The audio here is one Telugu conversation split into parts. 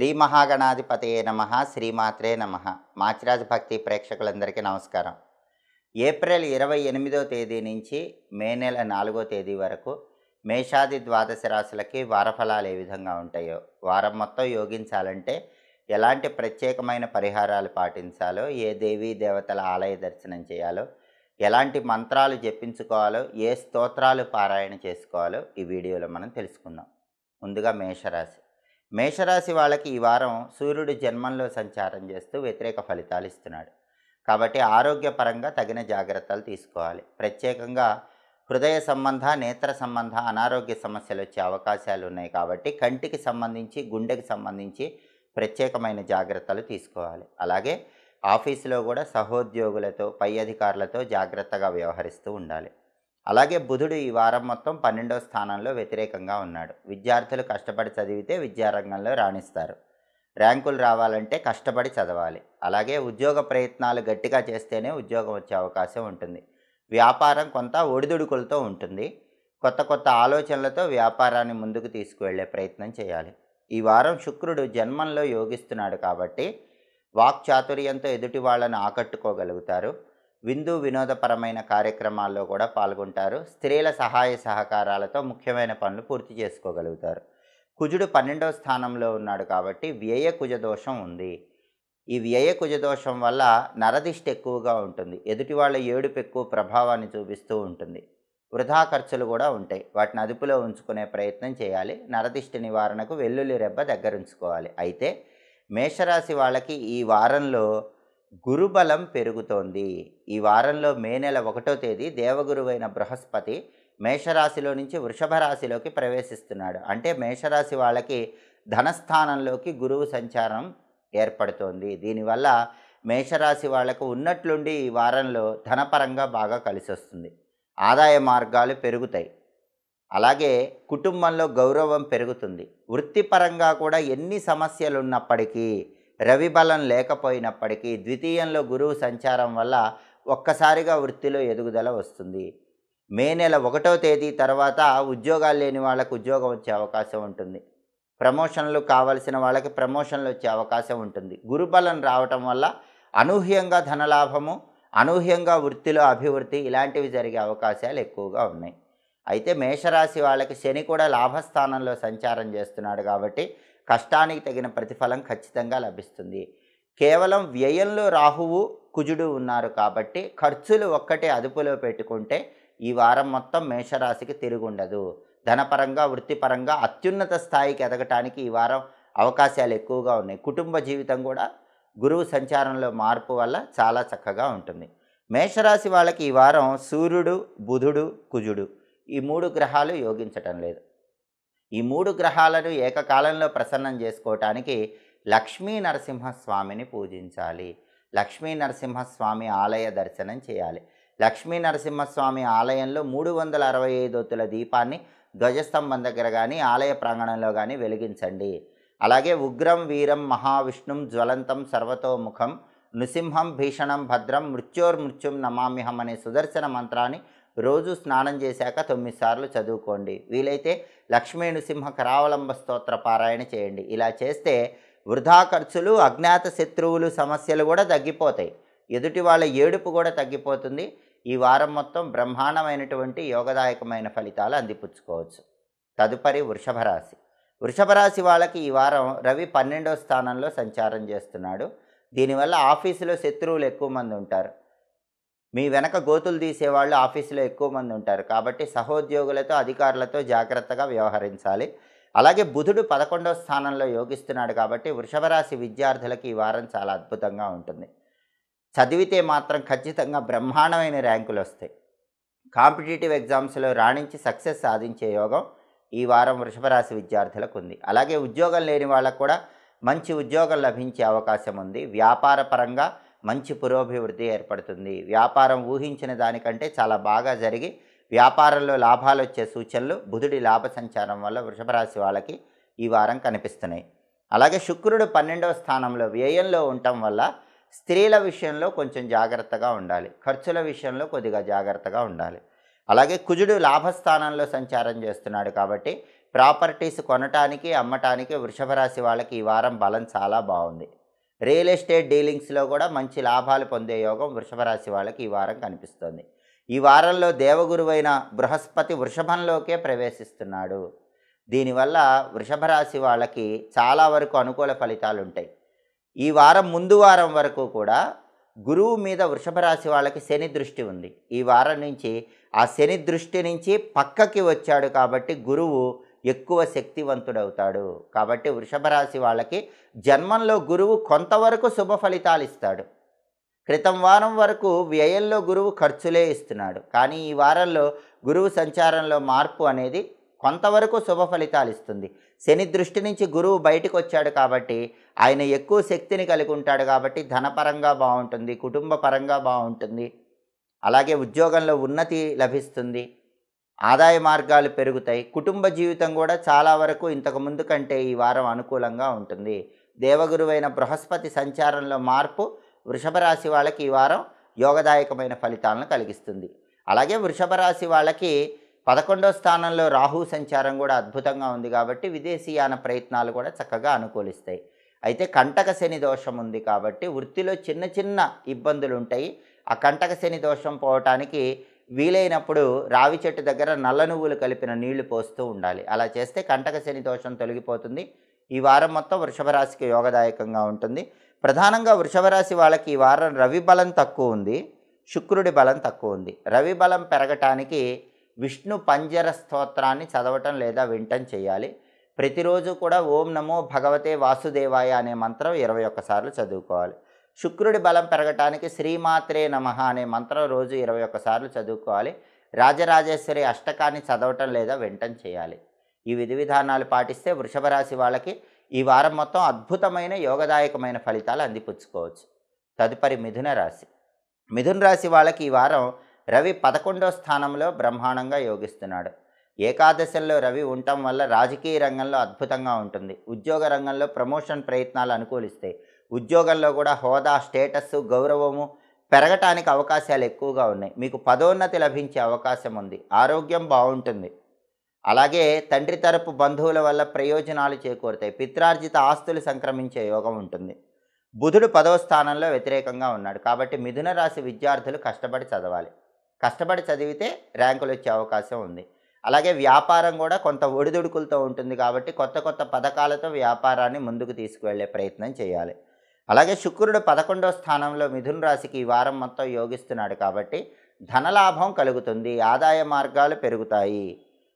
శ్రీ మహాగణాధిపతయే నమః శ్రీమాత్రే నమః. మాచిరాజు భక్తి ప్రేక్షకులందరికీ నమస్కారం. ఏప్రిల్ 28వ తేదీ నుంచి మే నెల 4వ తేదీ వరకు మేషాది ద్వాదశ రాశులకి వారఫలాలు ఏ విధంగా ఉంటాయో, వారం మొత్తం యోగించాలంటే ఎలాంటి ప్రత్యేకమైన పరిహారాలు పాటించాలో, ఏ దేవీ దేవతల ఆలయ దర్శనం చేయాలో, ఎలాంటి మంత్రాలు జపించుకోవాలో, ఏ స్తోత్రాలు పారాయణ చేసుకోవాలో ఈ వీడియోలో మనం తెలుసుకుందాం. ముందుగా మేషరాశి. మేషరాశి వాళ్ళకి ఈ వారం సూర్యుడు జన్మంలో సంచారం చేస్తూ వ్యతిరేక ఫలితాలు ఇస్తున్నాడు. కాబట్టి ఆరోగ్యపరంగా తగిన జాగ్రత్తలు తీసుకోవాలి. ప్రత్యేకంగా హృదయ సంబంధ, నేత్ర సంబంధ అనారోగ్య సమస్యలు వచ్చే అవకాశాలు ఉన్నాయి. కాబట్టి కంటికి సంబంధించి, గుండెకి సంబంధించి ప్రత్యేకమైన జాగ్రత్తలు తీసుకోవాలి. అలాగే ఆఫీసులో కూడా సహోద్యోగులతో, పై అధికారులతో జాగ్రత్తగా వ్యవహరిస్తూ ఉండాలి. అలాగే బుధుడు ఈ వారం మొత్తం 12వ స్థానంలో వ్యతిరేకంగా ఉన్నాడు. విద్యార్థులు కష్టపడి చదివితే విద్యారంగంలో రాణిస్తారు. ర్యాంకులు రావాలంటే కష్టపడి చదవాలి. అలాగే ఉద్యోగ ప్రయత్నాలు గట్టిగా చేస్తేనే ఉద్యోగం వచ్చే అవకాశం ఉంటుంది. వ్యాపారం కొంత ఒడిదుడుకులతో ఉంటుంది. కొత్త కొత్త ఆలోచనలతో వ్యాపారాన్ని ముందుకు తీసుకువెళ్ళే ప్రయత్నం చేయాలి. ఈ వారం శుక్రుడు జన్మంలో యోగిస్తున్నాడు కాబట్టి వాక్చాతుర్యంతో ఎదుటి వాళ్ళను ఆకట్టుకోగలుగుతారు. విందు వినోదపరమైన కార్యక్రమాల్లో కూడా పాల్గొంటారు. స్త్రీల సహాయ సహకారాలతో ముఖ్యమైన పనులు పూర్తి చేసుకోగలుగుతారు. కుజుడు 12వ స్థానంలో ఉన్నాడు కాబట్టి వ్యయ కుజదోషం ఉంది. ఈ వ్యయ కుజదోషం వల్ల నరదిష్టి ఎక్కువగా ఉంటుంది. ఎదుటి వాళ్ళ ఏడుపు ఎక్కువ ప్రభావాన్ని చూపిస్తూ ఉంటుంది. వృధా ఖర్చులు కూడా ఉంటాయి. వాటిని అదుపులో ఉంచుకునే ప్రయత్నం చేయాలి. నరదిష్టి నివారణకు వెల్లుల్లి రెబ్బ దగ్గర ఉంచుకోవాలి. అయితే మేషరాశి వాళ్ళకి ఈ వారంలో గురుబలం పెరుగుతోంది. ఈ వారంలో మే నెల 1వ తేదీ దేవగురువైన బృహస్పతి మేషరాశిలో నుంచి వృషభ రాశిలోకి ప్రవేశిస్తున్నాడు. అంటే మేషరాశి వాళ్ళకి ధనస్థానంలోకి గురువు సంచారం ఏర్పడుతోంది. దీనివల్ల మేషరాశి వాళ్ళకు ఉన్నట్లుండి ఈ వారంలో ధనపరంగా బాగా కలిసి వస్తుంది. ఆదాయ మార్గాలు పెరుగుతాయి. అలాగే కుటుంబంలో గౌరవం పెరుగుతుంది. వృత్తిపరంగా కూడా ఎన్ని సమస్యలు ఉన్నప్పటికీ, రవి బలం లేకపోయినప్పటికీ, ద్వితీయంలో గురువు సంచారం వల్ల ఒక్కసారిగా వృత్తిలో ఎదుగుదల వస్తుంది. మే నెల 1వ తేదీ తర్వాత ఉద్యోగాలు లేని వాళ్ళకు ఉద్యోగం వచ్చే అవకాశం ఉంటుంది. ప్రమోషన్లు కావలసిన వాళ్ళకి ప్రమోషన్లు వచ్చే అవకాశం ఉంటుంది. గురుబలం రావటం వల్ల అనూహ్యంగా ధనలాభము, అనూహ్యంగా వృత్తిలో అభివృద్ధి ఇలాంటివి జరిగే అవకాశాలు ఎక్కువగా ఉన్నాయి. అయితే మేషరాశి వాళ్ళకి శని కూడా లాభస్థానంలో సంచారం చేస్తున్నాడు కాబట్టి కష్టానికి తగిన ప్రతిఫలం ఖచ్చితంగా లభిస్తుంది. కేవలం వ్యయంలో రాహువు, కుజుడు ఉన్నారు కాబట్టి ఖర్చులు ఒక్కటే అదుపులో పెట్టుకుంటే ఈ వారం మొత్తం మేషరాశికి తిరుగుండదు. ధనపరంగా, వృత్తిపరంగా అత్యున్నత స్థాయికి ఎదగటానికి ఈ వారం అవకాశాలు ఎక్కువగా ఉన్నాయి. కుటుంబ జీవితం కూడా గురువు సంచారంలో మార్పు వల్ల చాలా చక్కగా ఉంటుంది. మేషరాశి వాళ్ళకి ఈ వారం సూర్యుడు, బుధుడు, కుజుడు ఈ 3 గ్రహాలు యోగించటం లేదు. ఈ 3 గ్రహాలను ఏకకాలంలో ప్రసన్నం చేసుకోవటానికి లక్ష్మీ నరసింహస్వామిని పూజించాలి. లక్ష్మీ నరసింహస్వామి ఆలయ దర్శనం చేయాలి. లక్ష్మీ నరసింహస్వామి ఆలయంలో 365 ఒత్తుల దీపాన్ని ధ్వజస్తంభం దగ్గర కానీ, ఆలయ ప్రాంగణంలో కానీ వెలిగించండి. అలాగే ఉగ్రం వీరం మహావిష్ణుం జ్వలంతం సర్వతోముఖం నృసింహం భీషణం భద్రం మృత్యోర్మృత్యుం నమామ్యహం అనే సుదర్శన మంత్రాన్ని రోజు స్నానం చేశాక 9 సార్లు చదువుకోండి. వీలైతే లక్ష్మీ నృసింహ కరావలంబ స్తోత్ర పారాయణ చేయండి. ఇలా చేస్తే వృధా ఖర్చులు, అజ్ఞాత శత్రువులు సమస్యలు కూడా తగ్గిపోతాయి. ఎదుటి వాళ్ళ ఏడుపు కూడా తగ్గిపోతుంది. ఈ వారం మొత్తం బ్రహ్మాండమైనటువంటి యోగదాయకమైన ఫలితాలు అందిపుచ్చుకోవచ్చు. తదుపరి వృషభ రాశి. వృషభ రాశి వాళ్ళకి ఈ వారం రవి 12వ స్థానంలో సంచారం చేస్తున్నాడు. దీనివల్ల ఆఫీసులో శత్రువులు ఎక్కువ మంది ఉంటారు. మీ వెనక గోతులు తీసేవాళ్ళు ఆఫీసులో ఎక్కువ మంది ఉంటారు. కాబట్టి సహోద్యోగులతో, అధికారులతో జాగ్రత్తగా వ్యవహరించాలి. అలాగే బుధుడు 11వ స్థానంలో యోగిస్తున్నాడు కాబట్టి వృషభ రాశి విద్యార్థులకి ఈ వారం చాలా అద్భుతంగా ఉంటుంది. చదివితే మాత్రం ఖచ్చితంగా బ్రహ్మాండమైన ర్యాంకులు వస్తాయి. కాంపిటేటివ్ ఎగ్జామ్స్లో రాణించి సక్సెస్ సాధించే యోగం ఈ వారం వృషభ రాశి విద్యార్థులకు ఉంది. అలాగే ఉద్యోగం లేని వాళ్ళకు కూడా మంచి ఉద్యోగం లభించే అవకాశం ఉంది. వ్యాపార పరంగా మంచి పురోభివృద్ధి ఏర్పడుతుంది. వ్యాపారం ఊహించిన దానికంటే చాలా బాగా జరిగి వ్యాపారంలో లాభాలు వచ్చే సూచనలు బుధుడి లాభ సంచారం వల్ల వృషభ రాశి వాళ్ళకి ఈ వారం కనిపిస్తున్నాయి. అలాగే శుక్రుడు 12వ స్థానంలో వ్యయంలో ఉండటం వల్ల స్త్రీల విషయంలో కొంచెం జాగ్రత్తగా ఉండాలి. ఖర్చుల విషయంలో కొద్దిగా జాగ్రత్తగా ఉండాలి. అలాగే కుజుడు లాభస్థానంలో సంచారం చేస్తున్నాడు కాబట్టి ప్రాపర్టీస్ కొనటానికి అమ్మటానికి వృషభ రాశి వాళ్ళకి ఈ వారం బలం చాలా బాగుంది. రియల్ ఎస్టేట్ డీలింగ్స్లో కూడా మంచి లాభాలు పొందే యోగం వృషభ రాశి వాళ్ళకి ఈ వారం కనిపిస్తుంది. ఈ వారంలో దేవగురువైన బృహస్పతి వృషభంలోకే ప్రవేశిస్తున్నాడు. దీనివల్ల వృషభ రాశి వాళ్ళకి చాలా వరకు అనుకూల ఫలితాలు ఉంటాయి. ఈ వారం ముందు వారం వరకు కూడా గురువు మీద వృషభ రాశి వాళ్ళకి శని దృష్టి ఉంది. ఈ వారం నుంచి ఆ శని దృష్టి నుంచి పక్కకి వచ్చాడు కాబట్టి గురువు ఎక్కువ శక్తివంతుడవుతాడు. కాబట్టి వృషభ రాశి వాళ్ళకి జన్మంలో గురువు కొంతవరకు శుభ ఫలితాలు ఇస్తాడు. క్రితం వారం వరకు వ్యయంలో గురువు ఖర్చులే ఇస్తున్నాడు. కానీ ఈ వారంలో గురువు సంచారంలో మార్పు అనేది కొంతవరకు శుభ ఫలితాలు ఇస్తుంది. శని దృష్టి నుంచి గురువు బయటకు వచ్చాడు కాబట్టి ఆయన ఎక్కువ శక్తిని కలిగి ఉంటాడు కాబట్టి ధనపరంగా బాగుంటుంది, కుటుంబ పరంగా బాగుంటుంది, అలాగే ఉద్యోగంలో ఉన్నతి లభిస్తుంది, ఆదాయ మార్గాలు పెరుగుతాయి, కుటుంబ జీవితం కూడా చాలా వరకు ఇంతకుముందు కంటే ఈ వారం అనుకూలంగా ఉంటుంది. దేవగురువైన బృహస్పతి సంచారంలో మార్పు వృషభ రాశి వాళ్ళకి ఈ వారం యోగదాయకమైన ఫలితాలను కలిగిస్తుంది. అలాగే వృషభ రాశి వాళ్ళకి 11వ స్థానంలో రాహు సంచారం కూడా అద్భుతంగా ఉంది కాబట్టి విదేశీయాన ప్రయత్నాలు కూడా చక్కగా అనుకూలిస్తాయి. అయితే కంటక శని దోషం ఉంది కాబట్టి వృత్తిలో చిన్న చిన్న ఇబ్బందులు ఉంటాయి. ఆ కంటక శని దోషం పోవటానికి వీలైనప్పుడు రావి చెట్టు దగ్గర నల్ల నువ్వులు కలిపిన నీళ్లు పోస్తూ ఉండాలి. అలా చేస్తే కంటక శని దోషం తొలగిపోతుంది. ఈ వారం మొత్తం వృషభ రాశికి యోగదాయకంగా ఉంటుంది. ప్రధానంగా వృషభ రాశి వాళ్ళకి ఈ వారం రవి బలం తక్కువ ఉంది, శుక్రుడి బలం తక్కువ ఉంది. రవి బలం పెరగటానికి విష్ణు పంజర స్తోత్రాన్ని చదవటం లేదా వింటం చేయాలి. ప్రతిరోజు కూడా ఓం నమో భగవతే వాసుదేవాయ అనే మంత్రం 21 సార్లు చదువుకోవాలి. శుక్రుడి బలం పెరగటానికి శ్రీమాత్రే నమః అనే మంత్రం రోజు 21 సార్లు చదువుకోవాలి. రాజరాజేశ్వరి అష్టకాన్ని చదవటం లేదా వింటం చేయాలి. ఈ విధి విధానాలు పాటిస్తే వృషభ రాశి వాళ్ళకి ఈ వారం మొత్తం అద్భుతమైన యోగదాయకమైన ఫలితాలు అందిపుచ్చుకోవచ్చు. తదుపరి మిథున రాశి. మిథున రాశి వాళ్ళకి ఈ వారం రవి 11వ స్థానంలో బ్రహ్మాండంగా యోగిస్తున్నాడు. ఏకాదశంలో రవి ఉండటం వల్ల రాజకీయ రంగంలో అద్భుతంగా ఉంటుంది. ఉద్యోగ రంగంలో ప్రమోషన్ ప్రయత్నాలు అనుకూలిస్తాయి. ఉద్యోగంలో కూడా హోదా, స్టేటస్, గౌరవము పెరగటానికి అవకాశాలు ఎక్కువగా ఉన్నాయి. మీకు పదోన్నతి లభించే అవకాశం ఉంది. ఆరోగ్యం బాగుంటుంది. అలాగే తండ్రి తరపు బంధువుల వల్ల ప్రయోజనాలు చేకూరుతాయి. పిత్రార్జిత ఆస్తులు సంక్రమించే యోగం ఉంటుంది. బుధుడు 10వ స్థానంలో వ్యతిరేకంగా ఉన్నాడు కాబట్టి మిథున రాశి విద్యార్థులు కష్టపడి చదవాలి. కష్టపడి చదివితే ర్యాంకులు వచ్చే అవకాశం ఉంది. అలాగే వ్యాపారం కూడా కొంత ఒడిదుడుకులతో ఉంటుంది కాబట్టి కొత్త కొత్త పథకాలతో వ్యాపారాన్ని ముందుకు తీసుకువెళ్ళే ప్రయత్నం చేయాలి. అలాగే శుక్రుడు 11వ స్థానంలో మిథున రాశికి ఈ వారం మొత్తం యోగిస్తున్నాడు కాబట్టి ధనలాభం కలుగుతుంది, ఆదాయ మార్గాలు పెరుగుతాయి.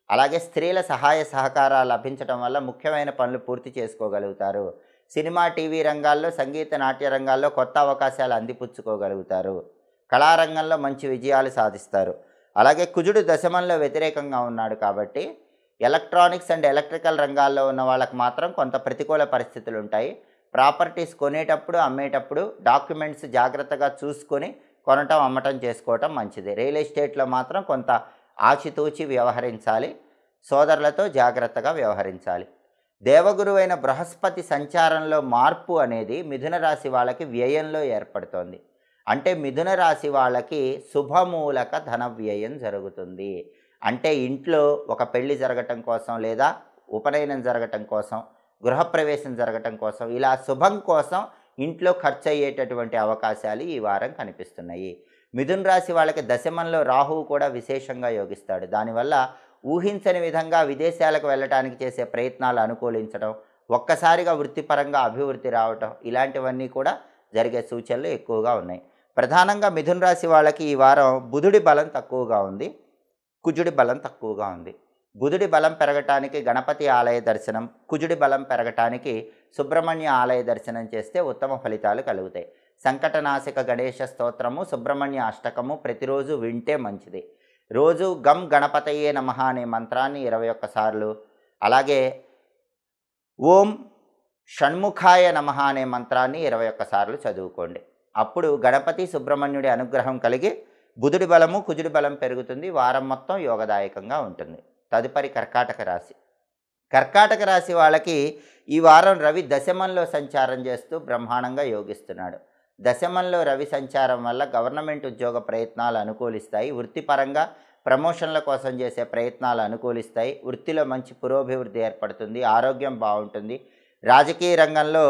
అలాగే స్త్రీల సహాయ సహకారాలు లభించడం వల్ల ముఖ్యమైన పనులు పూర్తి చేసుకోగలుగుతారు. సినిమా, టీవీ రంగాల్లో, సంగీత, నాట్య రంగాల్లో కొత్త అవకాశాలు అందిపుచ్చుకోగలుగుతారు. కళారంగంలో మంచి విజయాలు సాధిస్తారు. అలాగే కుజుడు దశమంలో వ్యతిరేకంగా ఉన్నాడు కాబట్టి ఎలక్ట్రానిక్స్ అండ్ ఎలక్ట్రికల్ రంగాల్లో ఉన్న వాళ్ళకి మాత్రం కొంత ప్రతికూల పరిస్థితులు ఉంటాయి. ప్రాపర్టీస్ కొనేటప్పుడు, అమ్మేటప్పుడు డాక్యుమెంట్స్ జాగ్రత్తగా చూసుకొని కొనటం, అమ్మటం చేసుకోవటం మంచిది. రియల్ ఎస్టేట్లో మాత్రం కొంత ఆచితూచి వ్యవహరించాలి. సోదరులతో జాగ్రత్తగా వ్యవహరించాలి. దేవగురువైన బృహస్పతి సంచారంలో మార్పు అనేది మిథున రాశి వాళ్ళకి వ్యయంలో ఏర్పడుతోంది. అంటే మిథున రాశి వాళ్ళకి శుభమూలక ధన వ్యయం జరుగుతుంది. అంటే ఇంట్లో ఒక పెళ్లి జరగటం కోసం, లేదా ఉపనయనం జరగటం కోసం, గృహప్రవేశం జరగటం కోసం, ఇలా శుభం కోసం ఇంట్లో ఖర్చు అయ్యేటటువంటి అవకాశాలు ఈ వారం కనిపిస్తున్నాయి. మిథున రాశి వాళ్ళకి దశమంలో రాహువు కూడా విశేషంగా యోగిస్తాడు. దానివల్ల ఊహించని విధంగా విదేశాలకు వెళ్ళటానికి చేసే ప్రయత్నాలు అనుకూలించడం, ఒక్కసారిగా వృత్తిపరంగా అభివృద్ధి రావటం, ఇలాంటివన్నీ కూడా జరిగే సూచనలు ఎక్కువగా ఉన్నాయి. ప్రధానంగా మిథున రాశి వాళ్ళకి ఈ వారం బుధుడి బలం తక్కువగా ఉంది, కుజుడి బలం తక్కువగా ఉంది. బుధుడి బలం పెరగటానికి గణపతి ఆలయ దర్శనం, కుజుడి బలం పెరగటానికి సుబ్రహ్మణ్య ఆలయ దర్శనం చేస్తే ఉత్తమ ఫలితాలు కలుగుతాయి. సంకటనాశక గణేశ స్తోత్రము, సుబ్రహ్మణ్య అష్టకము ప్రతిరోజు వింటే మంచిది. రోజు గం గణపతయే నమః అనే మంత్రాన్ని 21 సార్లు, అలాగే ఓం షణ్ముఖాయ నమః అనే మంత్రాన్ని 21 సార్లు చదువుకోండి. అప్పుడు గణపతి, సుబ్రహ్మణ్యుడి అనుగ్రహం కలిగి బుధుడి బలము, కుజుడి బలం పెరుగుతుంది. వారం మొత్తం యోగదాయకంగా ఉంటుంది. తదుపరి కర్కాటక రాశి. కర్కాటక రాశి వాళ్ళకి ఈ వారం రవి దశమంలో సంచారం చేస్తూ బ్రహ్మాండంగా యోగిస్తున్నాడు. దశమంలో రవి సంచారం వల్ల గవర్నమెంట్ ఉద్యోగ ప్రయత్నాలు అనుకూలిస్తాయి. వృత్తిపరంగా ప్రమోషన్ల కోసం చేసే ప్రయత్నాలు అనుకూలిస్తాయి. వృత్తిలో మంచి పురోభివృద్ధి ఏర్పడుతుంది. ఆరోగ్యం బాగుంటుంది. రాజకీయ రంగంలో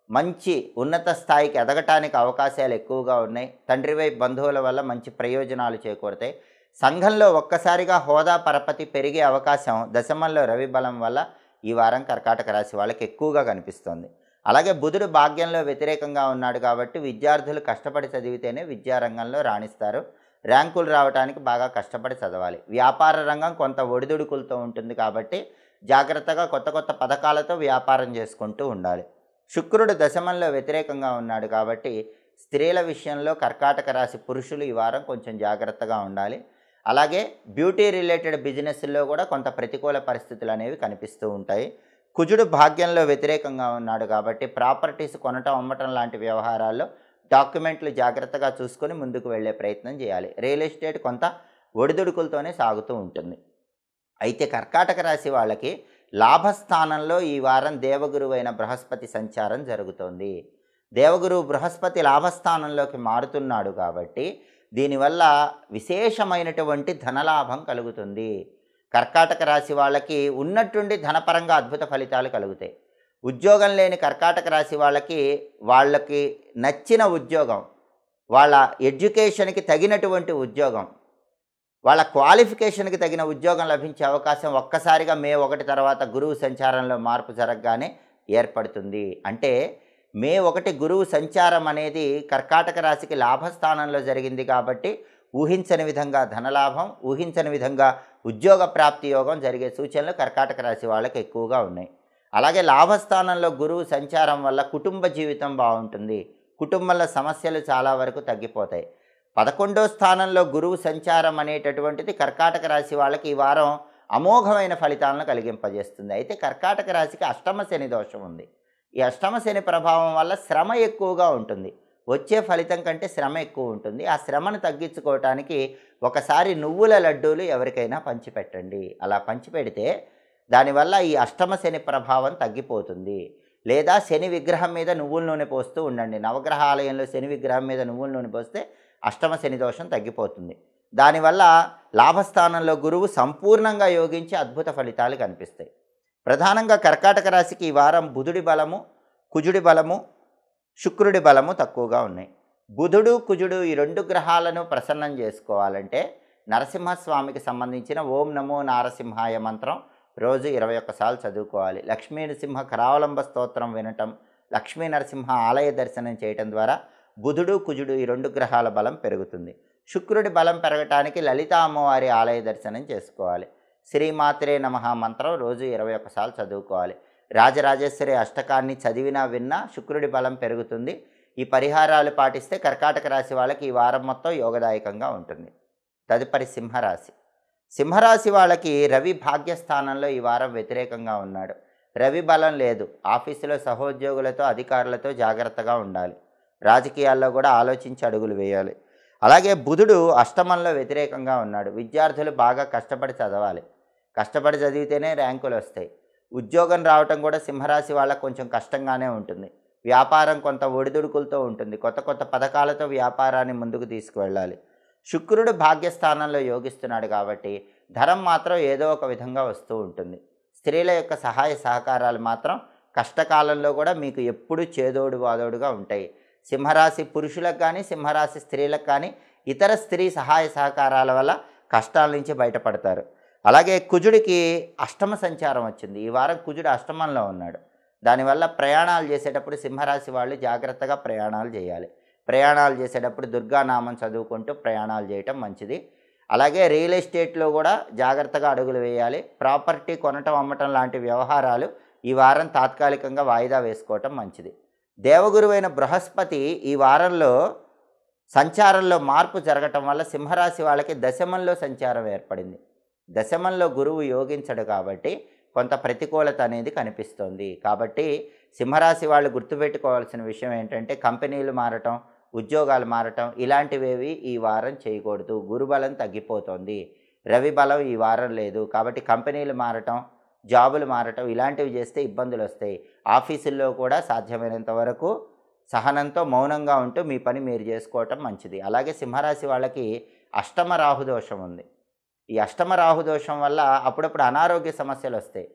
మంచి ఉన్నత స్థాయికి ఎదగటానికి అవకాశాలు ఎక్కువగా ఉన్నాయి. తండ్రి వైపు బంధువుల వల్ల మంచి ప్రయోజనాలు చేకూరుతాయి. సంఘంలో ఒక్కసారిగా హోదా పరపతి పెరిగే అవకాశం దశమంలో రవి బలం వల్ల ఈ వారం కర్కాటక రాశి వాళ్ళకి ఎక్కువగా కనిపిస్తుంది. అలాగే బుధుడు భాగ్యంలో వ్యతిరేకంగా ఉన్నాడు కాబట్టి విద్యార్థులు కష్టపడి చదివితేనే విద్యారంగంలో రాణిస్తారు. ర్యాంకులు రావడానికి బాగా కష్టపడి చదవాలి. వ్యాపార రంగం కొంత ఒడిదుడుకులతో ఉంటుంది కాబట్టి జాగ్రత్తగా కొత్త కొత్త పథకాలతో వ్యాపారం చేసుకుంటూ ఉండాలి. శుక్రుడు దశమంలో వ్యతిరేకంగా ఉన్నాడు కాబట్టి స్త్రీల విషయంలో కర్కాటక రాశి పురుషులు ఈ వారం కొంచెం జాగ్రత్తగా ఉండాలి. అలాగే బ్యూటీ రిలేటెడ్ బిజినెస్లో కూడా కొంత ప్రతికూల పరిస్థితులు అనేవి కనిపిస్తూ ఉంటాయి. కుజుడు భాగ్యంలో వ్యతిరేకంగా ఉన్నాడు కాబట్టి ప్రాపర్టీస్ కొనటం అమ్మటం లాంటి వ్యవహారాల్లో డాక్యుమెంట్లు జాగ్రత్తగా చూసుకొని ముందుకు వెళ్ళే ప్రయత్నం చేయాలి. రియల్ ఎస్టేట్ కొంత ఒడిదుడుకులతోనే సాగుతూ ఉంటుంది. అయితే కర్కాటక రాశి వాళ్ళకి లాభస్థానంలో ఈ వారం దేవగురువు అయిన బృహస్పతి సంచారం జరుగుతోంది. దేవగురువు బృహస్పతి లాభస్థానంలోకి మారుతున్నాడు కాబట్టి దీనివల్ల విశేషమైనటువంటి ధనలాభం కలుగుతుంది. కర్కాటక రాశి వాళ్ళకి ఉన్నట్టుండి ధనపరంగా అద్భుత ఫలితాలు కలుగుతాయి. ఉద్యోగం లేని కర్కాటక రాశి వాళ్ళకి నచ్చిన ఉద్యోగం, వాళ్ళ ఎడ్యుకేషన్కి తగినటువంటి ఉద్యోగం, వాళ్ళ క్వాలిఫికేషన్కి తగిన ఉద్యోగం లభించే అవకాశం ఒక్కసారిగా మే 1 తర్వాత గురువు సంచారంలో మార్పు జరగగానే ఏర్పడుతుంది. అంటే మే 1 గురువు సంచారం అనేది కర్కాటక రాశికి లాభస్థానంలో జరిగింది కాబట్టి ఊహించని విధంగా ధనలాభం, ఊహించని విధంగా ఉద్యోగ ప్రాప్తి యోగం జరిగే సూచనలు కర్కాటక రాశి వాళ్ళకి ఎక్కువగా ఉన్నాయి. అలాగే లాభస్థానంలో గురువు సంచారం వల్ల కుటుంబ జీవితం బాగుంటుంది. కుటుంబంలో సమస్యలు చాలా వరకు తగ్గిపోతాయి. 11వ స్థానంలో గురువు సంచారం అనేటటువంటిది కర్కాటక రాశి వాళ్ళకి ఈ వారం అమోఘమైన ఫలితాలను కలిగింపజేస్తుంది. అయితే కర్కాటక రాశికి అష్టమ శని దోషం ఉంది. ఈ అష్టమ శని ప్రభావం వల్ల శ్రమ ఎక్కువగా ఉంటుంది. వచ్చే ఫలితం కంటే శ్రమ ఎక్కువ ఉంటుంది. ఆ శ్రమను తగ్గించుకోవటానికి ఒకసారి నువ్వుల లడ్డూలు ఎవరికైనా పంచిపెట్టండి. అలా పంచిపెడితే దానివల్ల ఈ అష్టమ శని ప్రభావం తగ్గిపోతుంది. లేదా శని విగ్రహం మీద నువ్వుల నూనె పోస్తూ ఉండండి. నవగ్రహ ఆలయంలో శని విగ్రహం మీద నువ్వుల నూనె పోస్తే అష్టమ శని దోషం తగ్గిపోతుంది. దానివల్ల లాభస్థానంలో గురువు సంపూర్ణంగా యోగించి అద్భుత ఫలితాలు కనిపిస్తాయి. ప్రధానంగా కర్కాటక రాశికి ఈ వారం బుధుడి బలము, కుజుడి బలము, శుక్రుడి బలము తక్కువగా ఉన్నాయి. బుధుడు కుజుడు ఈ 2 గ్రహాలను ప్రసన్నం చేసుకోవాలంటే నరసింహస్వామికి సంబంధించిన ఓం నమో నారసింహాయ మంత్రం రోజు 21 సార్లు చదువుకోవాలి. లక్ష్మీ నరసింహ కరావలంబ స్తోత్రం వినటం, లక్ష్మీ నరసింహ ఆలయ దర్శనం చేయటం ద్వారా బుధుడు కుజుడు ఈ 2 గ్రహాల బలం పెరుగుతుంది. శుక్రుడి బలం పెరగటానికి లలితా అమ్మవారి ఆలయ దర్శనం చేసుకోవాలి. శ్రీమాత్రే నమః మంత్రం రోజు 21 సార్లు చదువుకోవాలి. రాజరాజేశ్వరి అష్టకాన్ని చదివినా విన్నా శుక్రుడి బలం పెరుగుతుంది. ఈ పరిహారాలు పాటిస్తే కర్కాటక రాశి వాళ్ళకి ఈ వారం మొత్తం యోగదాయకంగా ఉంటుంది. తదుపరి సింహరాశి. సింహరాశి వాళ్ళకి రవి భాగ్యస్థానంలో ఈ వారం వ్యతిరేకంగా ఉన్నాడు. రవి బలం లేదు. ఆఫీసులో సహోద్యోగులతో అధికారులతో జాగ్రత్తగా ఉండాలి. రాజకీయాల్లో కూడా ఆలోచించి అడుగులు వేయాలి. అలాగే బుధుడు అష్టమంలో వ్యతిరేకంగా ఉన్నాడు. విద్యార్థులు బాగా కష్టపడి చదవాలి. కష్టపడి చదివితేనే ర్యాంకులు వస్తాయి. ఉద్యోగం రావటం కూడా సింహరాశి వాళ్ళకు కొంచెం కష్టంగానే ఉంటుంది. వ్యాపారం కొంత ఒడిదుడుకులతో ఉంటుంది. కొత్త కొత్త పథకాలతో వ్యాపారాన్ని ముందుకు తీసుకువెళ్ళాలి. శుక్రుడు భాగ్యస్థానంలో యోగిస్తున్నాడు కాబట్టి ధనం మాత్రం ఏదో ఒక విధంగా వస్తూ ఉంటుంది. స్త్రీల యొక్క సహాయ సహకారాలు మాత్రం కష్టకాలంలో కూడా మీకు ఎప్పుడూ చేదోడు వాదోడుగా ఉంటాయి. సింహరాశి పురుషులకు కానీ సింహరాశి స్త్రీలకు కానీ ఇతర స్త్రీ సహాయ సహకారాల వల్ల కష్టాల నుంచి బయటపడతారు. అలాగే కుజుడికి అష్టమ సంచారం వచ్చింది. ఈ వారం కుజుడు అష్టమంలో ఉన్నాడు. దానివల్ల ప్రయాణాలు చేసేటప్పుడు సింహరాశి వాళ్ళు జాగ్రత్తగా ప్రయాణాలు చేయాలి. ప్రయాణాలు చేసేటప్పుడు దుర్గానామం చదువుకుంటూ ప్రయాణాలు చేయటం మంచిది. అలాగే రియల్ ఎస్టేట్లో కూడా జాగ్రత్తగా అడుగులు వేయాలి. ప్రాపర్టీ కొనటం అమ్మటం లాంటి వ్యవహారాలు ఈ వారం తాత్కాలికంగా వాయిదా వేసుకోవటం మంచిది. దేవగురువైన బృహస్పతి ఈ వారంలో సంచారంలో మార్పు జరగటం వల్ల సింహరాశి వాళ్ళకి దశమంలో సంచారం ఏర్పడింది. దశమంలో గురువు యోగించడు కాబట్టి కొంత ప్రతికూలత అనేది కనిపిస్తోంది. కాబట్టి సింహరాశి వాళ్ళు గుర్తుపెట్టుకోవాల్సిన విషయం ఏంటంటే కంపెనీలు మారటం, ఉద్యోగాలు మారటం ఇలాంటివేవి ఈ వారం చేయకూడదు. గురుబలం తగ్గిపోతుంది. రవి బలం ఈ వారం లేదు కాబట్టి కంపెనీలు మారటం, జాబులు మారటం ఇలాంటివి చేస్తే ఇబ్బందులు వస్తాయి. ఆఫీసుల్లో కూడా సాధ్యమైనంత వరకు సహనంతో మౌనంగా ఉంటూ మీ పని మీరు చేసుకోవటం మంచిది. అలాగే సింహరాశి వాళ్ళకి అష్టమ రాహుదోషం ఉంది. ఈ అష్టమ రాహు దోషం వల్ల అప్పుడప్పుడు అనారోగ్య సమస్యలు వస్తాయి.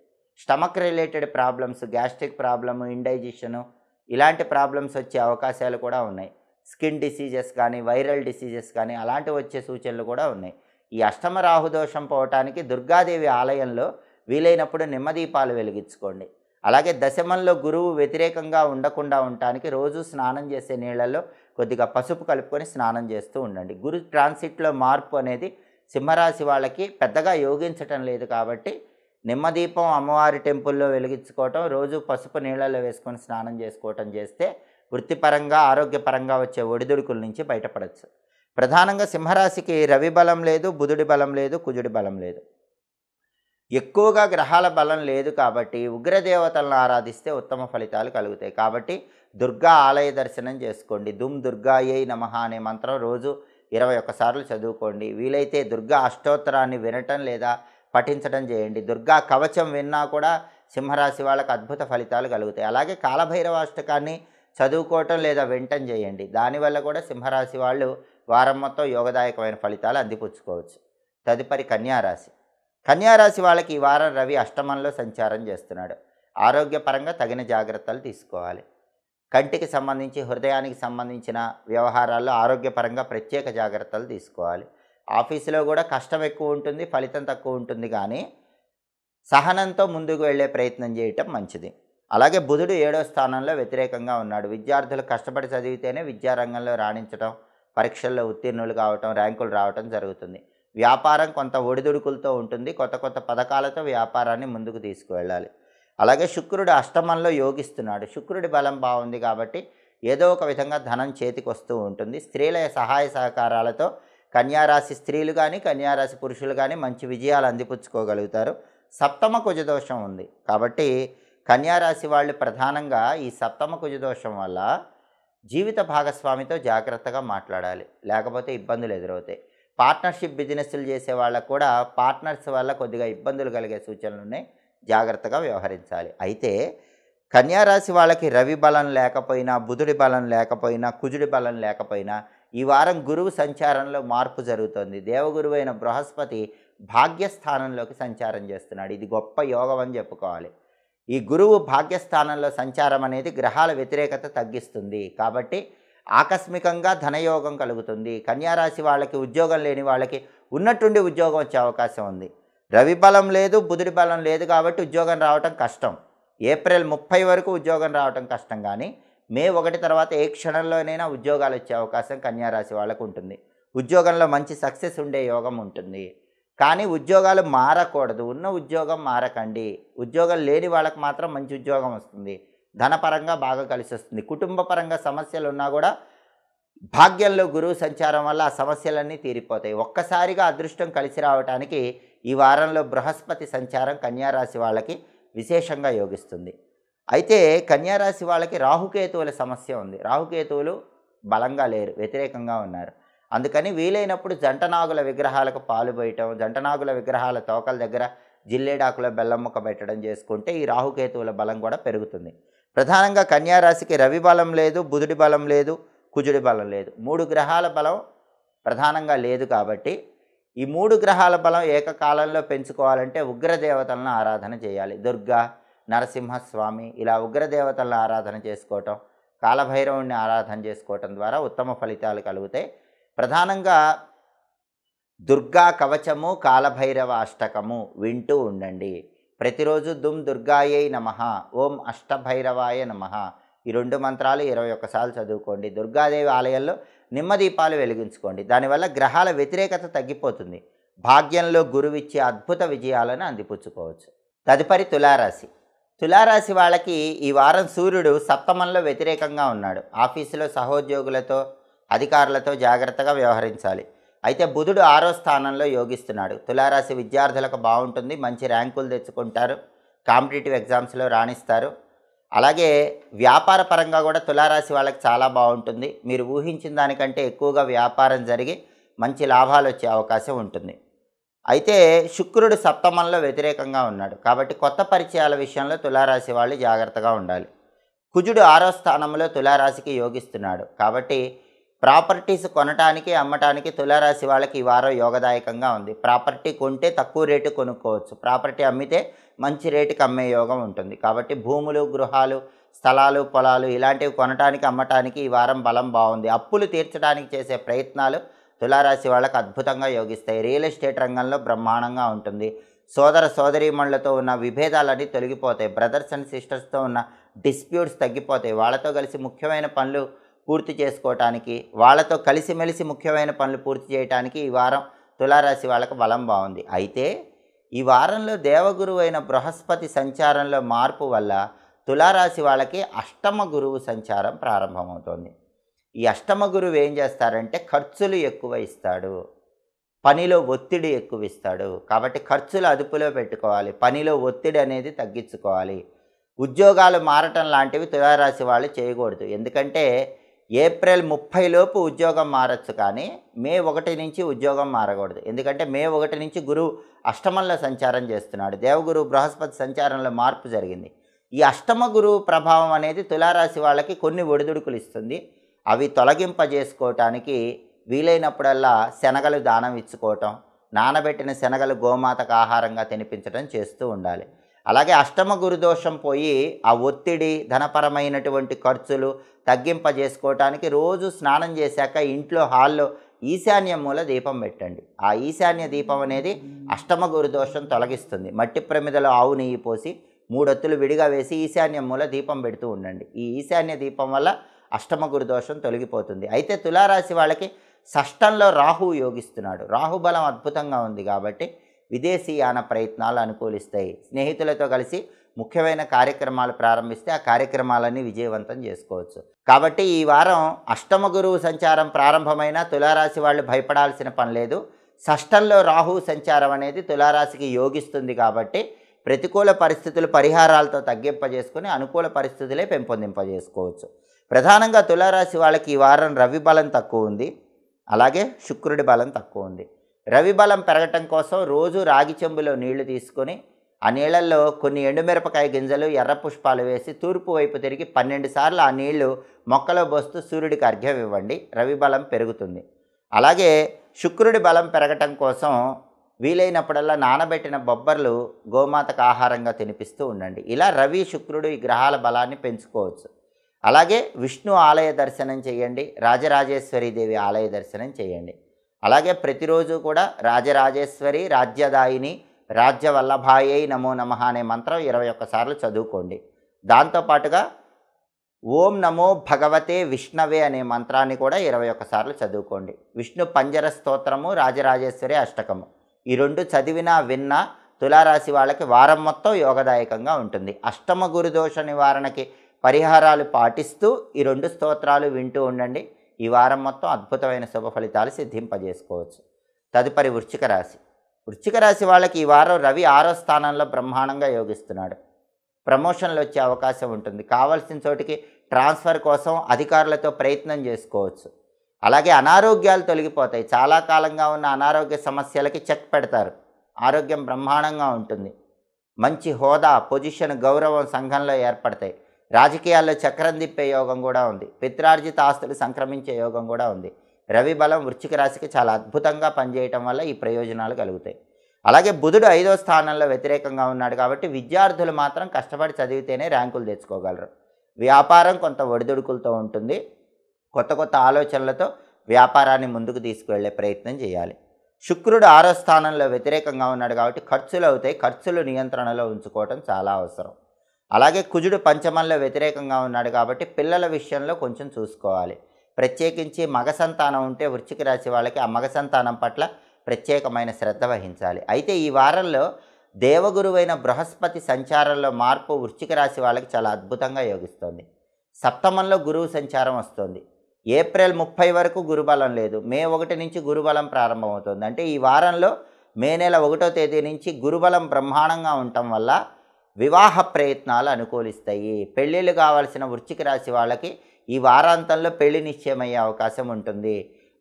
Stomach related problems, gastric problem, indigestion ఇలాంటి ప్రాబ్లమ్స్ వచ్చే అవకాశాలు కూడా ఉన్నాయి. స్కిన్ డిసీజెస్ కానీ, వైరల్ డిసీజెస్ కానీ అలాంటివి వచ్చే సూచనలు కూడా ఉన్నాయి. ఈ అష్టమ రాహు దోషం పోవటానికి దుర్గాదేవి ఆలయంలో వీలైనప్పుడు నిమ్మదీపాలు వెలిగించుకోండి. అలాగే దశమంలో గురువు వ్యతిరేకంగా ఉండకుండా ఉండటానికి రోజు స్నానం చేసే నీళ్ళల్లో కొద్దిగా పసుపు కలుపుకొని స్నానం చేస్తూ ఉండండి. గురు ట్రాన్సిట్లో మార్పు అనేది సింహరాశి వాళ్ళకి పెద్దగా యోగించటం లేదు కాబట్టి నిమ్మదీపం అమ్మవారి టెంపుల్లో వెలిగించుకోవటం, రోజు పసుపు నీళ్ళల్లో వేసుకొని స్నానం చేసుకోవటం చేస్తే వృత్తిపరంగా, ఆరోగ్యపరంగా వచ్చే ఒడిదుడుకుల నుంచి బయటపడవచ్చు. ప్రధానంగా సింహరాశికి రవి బలం లేదు, బుధుడి బలం లేదు, కుజుడి బలం లేదు. ఎక్కువగా గ్రహాల బలం లేదు కాబట్టి ఉగ్రదేవతలను ఆరాధిస్తే ఉత్తమ ఫలితాలు కలుగుతాయి. కాబట్టి దుర్గా ఆలయ దర్శనం చేసుకోండి. దుమ్ దుర్గాయై నమః అనే మంత్రం రోజు 21 సార్లు చదువుకోండి. వీలైతే దుర్గా అష్టోత్తరాన్ని వినటం లేదా పఠించడం చేయండి. దుర్గా కవచం విన్నా కూడా సింహరాశి వాళ్ళకి అద్భుత ఫలితాలు కలుగుతాయి. అలాగే కాలభైరవాష్టకాన్ని చదువుకోవటం లేదా వినటం చేయండి. దానివల్ల కూడా సింహరాశి వాళ్ళు వారం మొత్తం యోగదాయకమైన ఫలితాలు అందిపుచ్చుకోవచ్చు. తదుపరి కన్యారాశి. కన్యారాశి వాళ్ళకి ఈ వారం రవి అష్టమంలో సంచారం చేస్తున్నాడు. ఆరోగ్యపరంగా తగిన జాగ్రత్తలు తీసుకోవాలి. కంటికి సంబంధించి, హృదయానికి సంబంధించిన వ్యవహారాల్లో ఆరోగ్యపరంగా ప్రత్యేక జాగ్రత్తలు తీసుకోవాలి. ఆఫీసులో కూడా కష్టం ఎక్కువ ఉంటుంది, ఫలితం తక్కువ ఉంటుంది, కానీ సహనంతో ముందుకు వెళ్ళే ప్రయత్నం చేయటం మంచిది. అలాగే బుధుడు 7వ స్థానంలో వ్యతిరేకంగా ఉన్నాడు. విద్యార్థులు కష్టపడి చదివితేనే విద్యారంగంలో రాణించడం, పరీక్షల్లో ఉత్తీర్ణులు కావటం, ర్యాంకులు రావటం జరుగుతుంది. వ్యాపారం కొంత ఒడిదుడుకులతో ఉంటుంది. కొత్త కొత్త పథకాలతో వ్యాపారాన్ని ముందుకు తీసుకువెళ్ళాలి. అలాగే శుక్రుడు అష్టమంలో యోగిస్తున్నాడు. శుక్రుడి బలం బాగుంది కాబట్టి ఏదో ఒక విధంగా ధనం చేతికి వస్తూ ఉంటుంది. స్త్రీల సహాయ సహకారాలతో కన్యారాశి స్త్రీలు కానీ, కన్యారాశి పురుషులు కానీ మంచి విజయాలు అందిపుచ్చుకోగలుగుతారు. సప్తమ కుజదోషం ఉంది కాబట్టి కన్యారాశి వాళ్ళు ప్రధానంగా ఈ సప్తమ కుజదోషం వల్ల జీవిత భాగస్వామితో జాగ్రత్తగా మాట్లాడాలి, లేకపోతే ఇబ్బందులు ఎదురవుతాయి. పార్ట్నర్షిప్ బిజినెస్లు చేసే వాళ్ళకు కూడా పార్ట్నర్స్ వల్ల కొద్దిగా ఇబ్బందులు కలిగే సూచనలు ఉన్నాయి. జాగ్రత్తగా వ్యవహరించాలి. అయితే కన్యారాశి వాళ్ళకి రవి బలం లేకపోయినా, బుధుడి బలం లేకపోయినా, కుజుడి బలం లేకపోయినా ఈ వారం గురువు సంచారంలో మార్పు జరుగుతుంది. దేవగురువు అయిన బృహస్పతి భాగ్యస్థానంలోకి సంచారం చేస్తున్నాడు. ఇది గొప్ప యోగం అని చెప్పుకోవాలి. ఈ గురువు భాగ్యస్థానంలో సంచారం అనేది గ్రహాల వ్యతిరేకత తగ్గిస్తుంది. కాబట్టి ఆకస్మికంగా ధనయోగం కలుగుతుంది. కన్యారాశి వాళ్ళకి, ఉద్యోగం లేని వాళ్ళకి ఉన్నట్టుండి ఉద్యోగం వచ్చే అవకాశం ఉంది. రవి బలం లేదు, బుధుడి బలం లేదు కాబట్టి ఉద్యోగం రావటం కష్టం. ఏప్రిల్ 30 వరకు ఉద్యోగం రావటం కష్టం, కానీ మే 1 తర్వాత ఏ క్షణంలోనైనా ఉద్యోగాలు వచ్చే అవకాశం కన్యారాశి వాళ్ళకు ఉంటుంది. ఉద్యోగంలో మంచి సక్సెస్ ఉండే యోగం ఉంటుంది. కానీ ఉద్యోగాలు మారకూడదు. ఉన్న ఉద్యోగం మారకండి. ఉద్యోగం లేని వాళ్ళకి మాత్రం మంచి ఉద్యోగం వస్తుంది. ధనపరంగా బాగా కలిసి వస్తుంది. కుటుంబ పరంగా సమస్యలు ఉన్నా కూడా భాగ్యంలో గురువు సంచారం వల్ల ఆ సమస్యలన్నీ తీరిపోతాయి. ఒక్కసారిగా అదృష్టం కలిసి రావడానికి ఈ వారంలో బృహస్పతి సంచారం కన్యారాశి వాళ్ళకి విశేషంగా యోగిస్తుంది. అయితే కన్యారాశి వాళ్ళకి రాహుకేతువుల సమస్య ఉంది. రాహుకేతువులు బలంగా లేరు, వ్యతిరేకంగా ఉన్నారు. అందుకని వీలైనప్పుడు జంటనాగుల విగ్రహాలకు పాలు పోయటం, జంటనాగుల విగ్రహాల తోకల దగ్గర జిల్లేడాకులో బెల్లం ముక్క పెట్టడం చేసుకుంటే ఈ రాహుకేతువుల బలం కూడా పెరుగుతుంది. ప్రధానంగా కన్యారాశికి రవి బలం లేదు, బుధుడి బలం లేదు, కుజుడి బలం లేదు. 3 గ్రహాల బలం ప్రధానంగా లేదు. కాబట్టి ఈ 3 గ్రహాల బలం ఏకకాలంలో పెంచుకోవాలంటే ఉగ్రదేవతలను ఆరాధన చేయాలి. దుర్గా, నరసింహస్వామి ఇలా ఉగ్రదేవతలను ఆరాధన చేసుకోవటం, కాలభైరవుణ్ణి ఆరాధన చేసుకోవటం ద్వారా ఉత్తమ ఫలితాలు కలుగుతాయి. ప్రధానంగా దుర్గా కవచము, కాలభైరవ అష్టకము వింటూ ఉండండి. ప్రతిరోజు దుమ్ దుర్గాయై నమః, ఓం అష్టభైరవాయ నమః ఈ 2 మంత్రాలు 21 సార్లు చదువుకోండి. దుర్గాదేవి ఆలయంలో నిమ్మదీపాలు వెలిగించుకోండి. దానివల్ల గ్రహాల వ్యతిరేకత తగ్గిపోతుంది. భాగ్యంలో గురువిచ్చే అద్భుత విజయాలను అందిపుచ్చుకోవచ్చు. తదుపరి తులారాశి. తులారాశి వాళ్ళకి ఈ వారం సూర్యుడు సప్తమంలో వ్యతిరేకంగా ఉన్నాడు. ఆఫీసులో సహోద్యోగులతో, అధికారులతో జాగ్రత్తగా వ్యవహరించాలి. అయితే బుధుడు 6వ స్థానంలో యోగిస్తున్నాడు. తులారాశి విద్యార్థులకు బాగుంటుంది. మంచి ర్యాంకులు తెచ్చుకుంటారు. కాంపిటేటివ్ ఎగ్జామ్స్లో రాణిస్తారు. అలాగే వ్యాపార పరంగా కూడా తులారాశి వాళ్ళకి చాలా బాగుంటుంది. మీరు ఊహించిన దానికంటే ఎక్కువగా వ్యాపారం జరిగి మంచి లాభాలు వచ్చే అవకాశం ఉంటుంది. అయితే శుక్రుడు సప్తమంలో వ్యతిరేకంగా ఉన్నాడు. కాబట్టి కొత్త పరిచయాల విషయంలో తులారాశి వాళ్ళు జాగ్రత్తగా ఉండాలి. కుజుడు 6వ స్థానంలో తులారాశికి యోగిస్తున్నాడు. కాబట్టి ప్రాపర్టీస్ కొనటానికి అమ్మటానికి తులారాశి వాళ్ళకి ఈ వారం యోగదాయకంగా ఉంది. ప్రాపర్టీ కొంటే తక్కువ రేటు కొనుక్కోవచ్చు, ప్రాపర్టీ అమ్మితే మంచి రేటుకి అమ్మే యోగం ఉంటుంది. కాబట్టి భూములు, గృహాలు, స్థలాలు, పొలాలు ఇలాంటివి కొనటానికి అమ్మటానికి ఈ వారం బలం బాగుంది. అప్పులు తీర్చడానికి చేసే ప్రయత్నాలు తులారాశి వాళ్ళకి అద్భుతంగా యోగిస్తాయి. రియల్ ఎస్టేట్ రంగంలో బ్రహ్మాండంగా ఉంటుంది. సోదర సోదరీమణులతో ఉన్న విభేదాలన్నీ తొలగిపోతాయి. బ్రదర్స్ అండ్ సిస్టర్స్తో ఉన్న డిస్ప్యూట్స్ తగ్గిపోతాయి. వాళ్ళతో కలిసి ముఖ్యమైన పనులు పూర్తి చేసుకోవటానికి, వాళ్ళతో కలిసిమెలిసి ముఖ్యమైన పనులు పూర్తి చేయడానికి ఈ వారం తులారాశి వాళ్ళకి బలం బాగుంది. అయితే ఈ వారంలో దేవగురువు అయిన బృహస్పతి సంచారంలో మార్పు వల్ల తులారాశి వాళ్ళకి అష్టమ గురువు సంచారం ప్రారంభమవుతోంది. ఈ అష్టమ గురువు ఏం చేస్తారంటే ఖర్చులు ఎక్కువ ఇస్తాడు, పనిలో ఒత్తిడి ఎక్కువ ఇస్తాడు. కాబట్టి ఖర్చులు అదుపులో పెట్టుకోవాలి, పనిలో ఒత్తిడి అనేది తగ్గించుకోవాలి. ఉద్యోగాలు మారటం లాంటివి తులారాశి వాళ్ళు చేయకూడదు. ఎందుకంటే ఏప్రిల్ 30 లోపు ఉద్యోగం మారచ్చు, కానీ మే 1 నుంచి ఉద్యోగం మారకూడదు. ఎందుకంటే మే 1 నుంచి గురువు అష్టమంలో సంచారం చేస్తున్నాడు. దేవగురువు బృహస్పతి సంచారంలో మార్పు జరిగింది. ఈ అష్టమ గురువు ప్రభావం అనేది తులారాశి వాళ్ళకి కొన్ని ఒడిదుడుకులు ఇస్తుంది. అవి తొలగింపజేసుకోవటానికి వీలైనప్పుడల్లా శనగలు దానం ఇచ్చుకోవటం, నానబెట్టిన శనగలు గోమాతకు ఆహారంగా తినిపించడం చేస్తూ ఉండాలి. అలాగే అష్టమ గురుదోషం పోయి ఆ ఒత్తిడి, ధనపరమైనటువంటి ఖర్చులు తగ్గింపజేసుకోవటానికి రోజు స్నానం చేశాక ఇంట్లో హాల్లో ఈశాన్య మూల దీపం పెట్టండి. ఆ ఈశాన్య దీపం అనేది అష్టమ గురుదోషం తొలగిస్తుంది. మట్టి ప్రమిదలో ఆవు నెయ్యి పోసి 3 ఒత్తులు విడిగా వేసి ఈశాన్య మూల దీపం పెడుతూ ఉండండి. ఈ ఈశాన్య దీపం వల్ల అష్టమ గురుదోషం తొలగిపోతుంది. అయితే తులారాశి వాళ్ళకి షష్టంలో రాహువు యోగిస్తున్నాడు. రాహుబలం అద్భుతంగా ఉంది కాబట్టి విదేశీయాన ప్రయత్నాలు అనుకూలిస్తాయి. స్నేహితులతో కలిసి ముఖ్యమైన కార్యక్రమాలు ప్రారంభిస్తే ఆ కార్యక్రమాలన్నీ విజయవంతం చేసుకోవచ్చు. కాబట్టి ఈ వారం అష్టమ గురువు సంచారం ప్రారంభమైన తులారాశి వాళ్ళు భయపడాల్సిన పని లేదు. షష్టంలో రాహువు సంచారం అనేది తులారాశికి యోగిస్తుంది కాబట్టి ప్రతికూల పరిస్థితులు పరిహారాలతో తగ్గింపజేసుకొని అనుకూల పరిస్థితులే పెంపొందింపజేసుకోవచ్చు. ప్రధానంగా తులారాశి వాళ్ళకి ఈ వారం రవి బలం తక్కువ ఉంది, అలాగే శుక్రుడి బలం తక్కువ ఉంది. రవి బలం పెరగటం కోసం రోజు రాగి చెంబులో నీళ్లు తీసుకొని ఆ నీళ్ళల్లో కొన్ని ఎండుమిరపకాయ గింజలు, ఎర్ర పుష్పాలు వేసి తూర్పు వైపు తిరిగి 12 సార్లు ఆ నీళ్లు మొక్కలో పోస్తూ సూర్యుడికి అర్ఘ్యం ఇవ్వండి. రవి బలం పెరుగుతుంది. అలాగే శుక్రుడి బలం పెరగటం కోసం వీలైనప్పుడల్లా నానబెట్టిన బొబ్బర్లు గోమాతకు ఆహారంగా తినిపిస్తూ ఉండండి. ఇలా రవి, శుక్రుడు ఈ గ్రహాల బలాన్ని పెంచుకోవచ్చు. అలాగే విష్ణు ఆలయ దర్శనం చేయండి, రాజరాజేశ్వరీదేవి ఆలయ దర్శనం చేయండి. అలాగే ప్రతిరోజు కూడా రాజరాజేశ్వరి, రాజ్యదాయిని, రాజ్యవల్లభాయై నమో నమః అనే మంత్రం 21 సార్లు చదువుకోండి. దాంతోపాటుగా ఓం నమో భగవతే విష్ణవే అనే మంత్రాన్ని కూడా 21 సార్లు చదువుకోండి. విష్ణు పంజర స్తోత్రము, రాజరాజేశ్వరి అష్టకము ఈ 2 చదివినా విన్నా తులారాశి వాళ్ళకి వారం మొత్తం యోగదాయకంగా ఉంటుంది. అష్టమ గురుదోష నివారణకి పరిహారాలు పాటిస్తూ ఈ 2 స్తోత్రాలు వింటూ ఉండండి. ఈ వారం మొత్తం అద్భుతమైన శుభ ఫలితాలు సిద్ధింపజేసుకోవచ్చు. తదుపరి వృశ్చిక రాశి. వృశ్చిక రాశి వాళ్ళకి ఈ వారం రవి 6వ స్థానంలో బ్రహ్మాండంగా యోగిస్తున్నాడు. ప్రమోషన్లు వచ్చే అవకాశం ఉంటుంది. కావాల్సిన చోటికి ట్రాన్స్ఫర్ కోసం అధికారులతో ప్రయత్నం చేసుకోవచ్చు. అలాగే అనారోగ్యాలు తొలగిపోతాయి. చాలా కాలంగా ఉన్న అనారోగ్య సమస్యలకి చెక్ పెడతారు. ఆరోగ్యం బ్రహ్మాండంగా ఉంటుంది. మంచి హోదా, పొజిషన్, గౌరవం సంఘంలో ఏర్పడతాయి. రాజకీయాల్లో చక్రం తిప్పే యోగం కూడా ఉంది. పిత్రార్జిత ఆస్తులు సంక్రమించే యోగం కూడా ఉంది. రవి బలం వృశ్చిక రాశికి చాలా అద్భుతంగా పనిచేయటం వల్ల ఈ ప్రయోజనాలు కలుగుతాయి. అలాగే బుధుడు 5వ స్థానంలో వ్యతిరేకంగా ఉన్నాడు కాబట్టి విద్యార్థులు మాత్రం కష్టపడి చదివితేనే ర్యాంకులు తెచ్చుకోగలరు. వ్యాపారం కొంత ఒడిదుడుకులతో ఉంటుంది. కొత్త కొత్త ఆలోచనలతో వ్యాపారాన్ని ముందుకు తీసుకువెళ్ళే ప్రయత్నం చేయాలి. శుక్రుడు 6వ స్థానంలో వ్యతిరేకంగా ఉన్నాడు కాబట్టి ఖర్చులు అవుతాయి. ఖర్చులు నియంత్రణలో ఉంచుకోవటం చాలా అవసరం. అలాగే కుజుడు పంచమంలో వ్యతిరేకంగా ఉన్నాడు కాబట్టి పిల్లల విషయంలో కొంచెం చూసుకోవాలి. ప్రత్యేకించి మగ సంతానం ఉంటే వృశ్చిక రాశి వాళ్ళకి ఆ మగ సంతానం పట్ల ప్రత్యేకమైన శ్రద్ధ వహించాలి. అయితే ఈ వారంలో దేవగురువైన బృహస్పతి సంచారంలో మార్పు వృశ్చిక రాశి వాళ్ళకి చాలా అద్భుతంగా యోగిస్తుంది. సప్తమంలో గురువు సంచారం వస్తుంది. ఏప్రిల్ 30 వరకు గురుబలం లేదు. మే 1 నుంచి గురుబలం ప్రారంభమవుతుంది. అంటే ఈ వారంలో మే నెల 1వ తేదీ నుంచి గురుబలం బ్రహ్మాండంగా ఉండటం వల్ల వివాహ ప్రయత్నాలు అనుకూలిస్తాయి. పెళ్ళిళ్ళు కావాల్సిన వృశ్చిక రాశి వాళ్ళకి ఈ వారాంతంలో పెళ్లి నిశ్చయమయ్యే అవకాశం ఉంటుంది.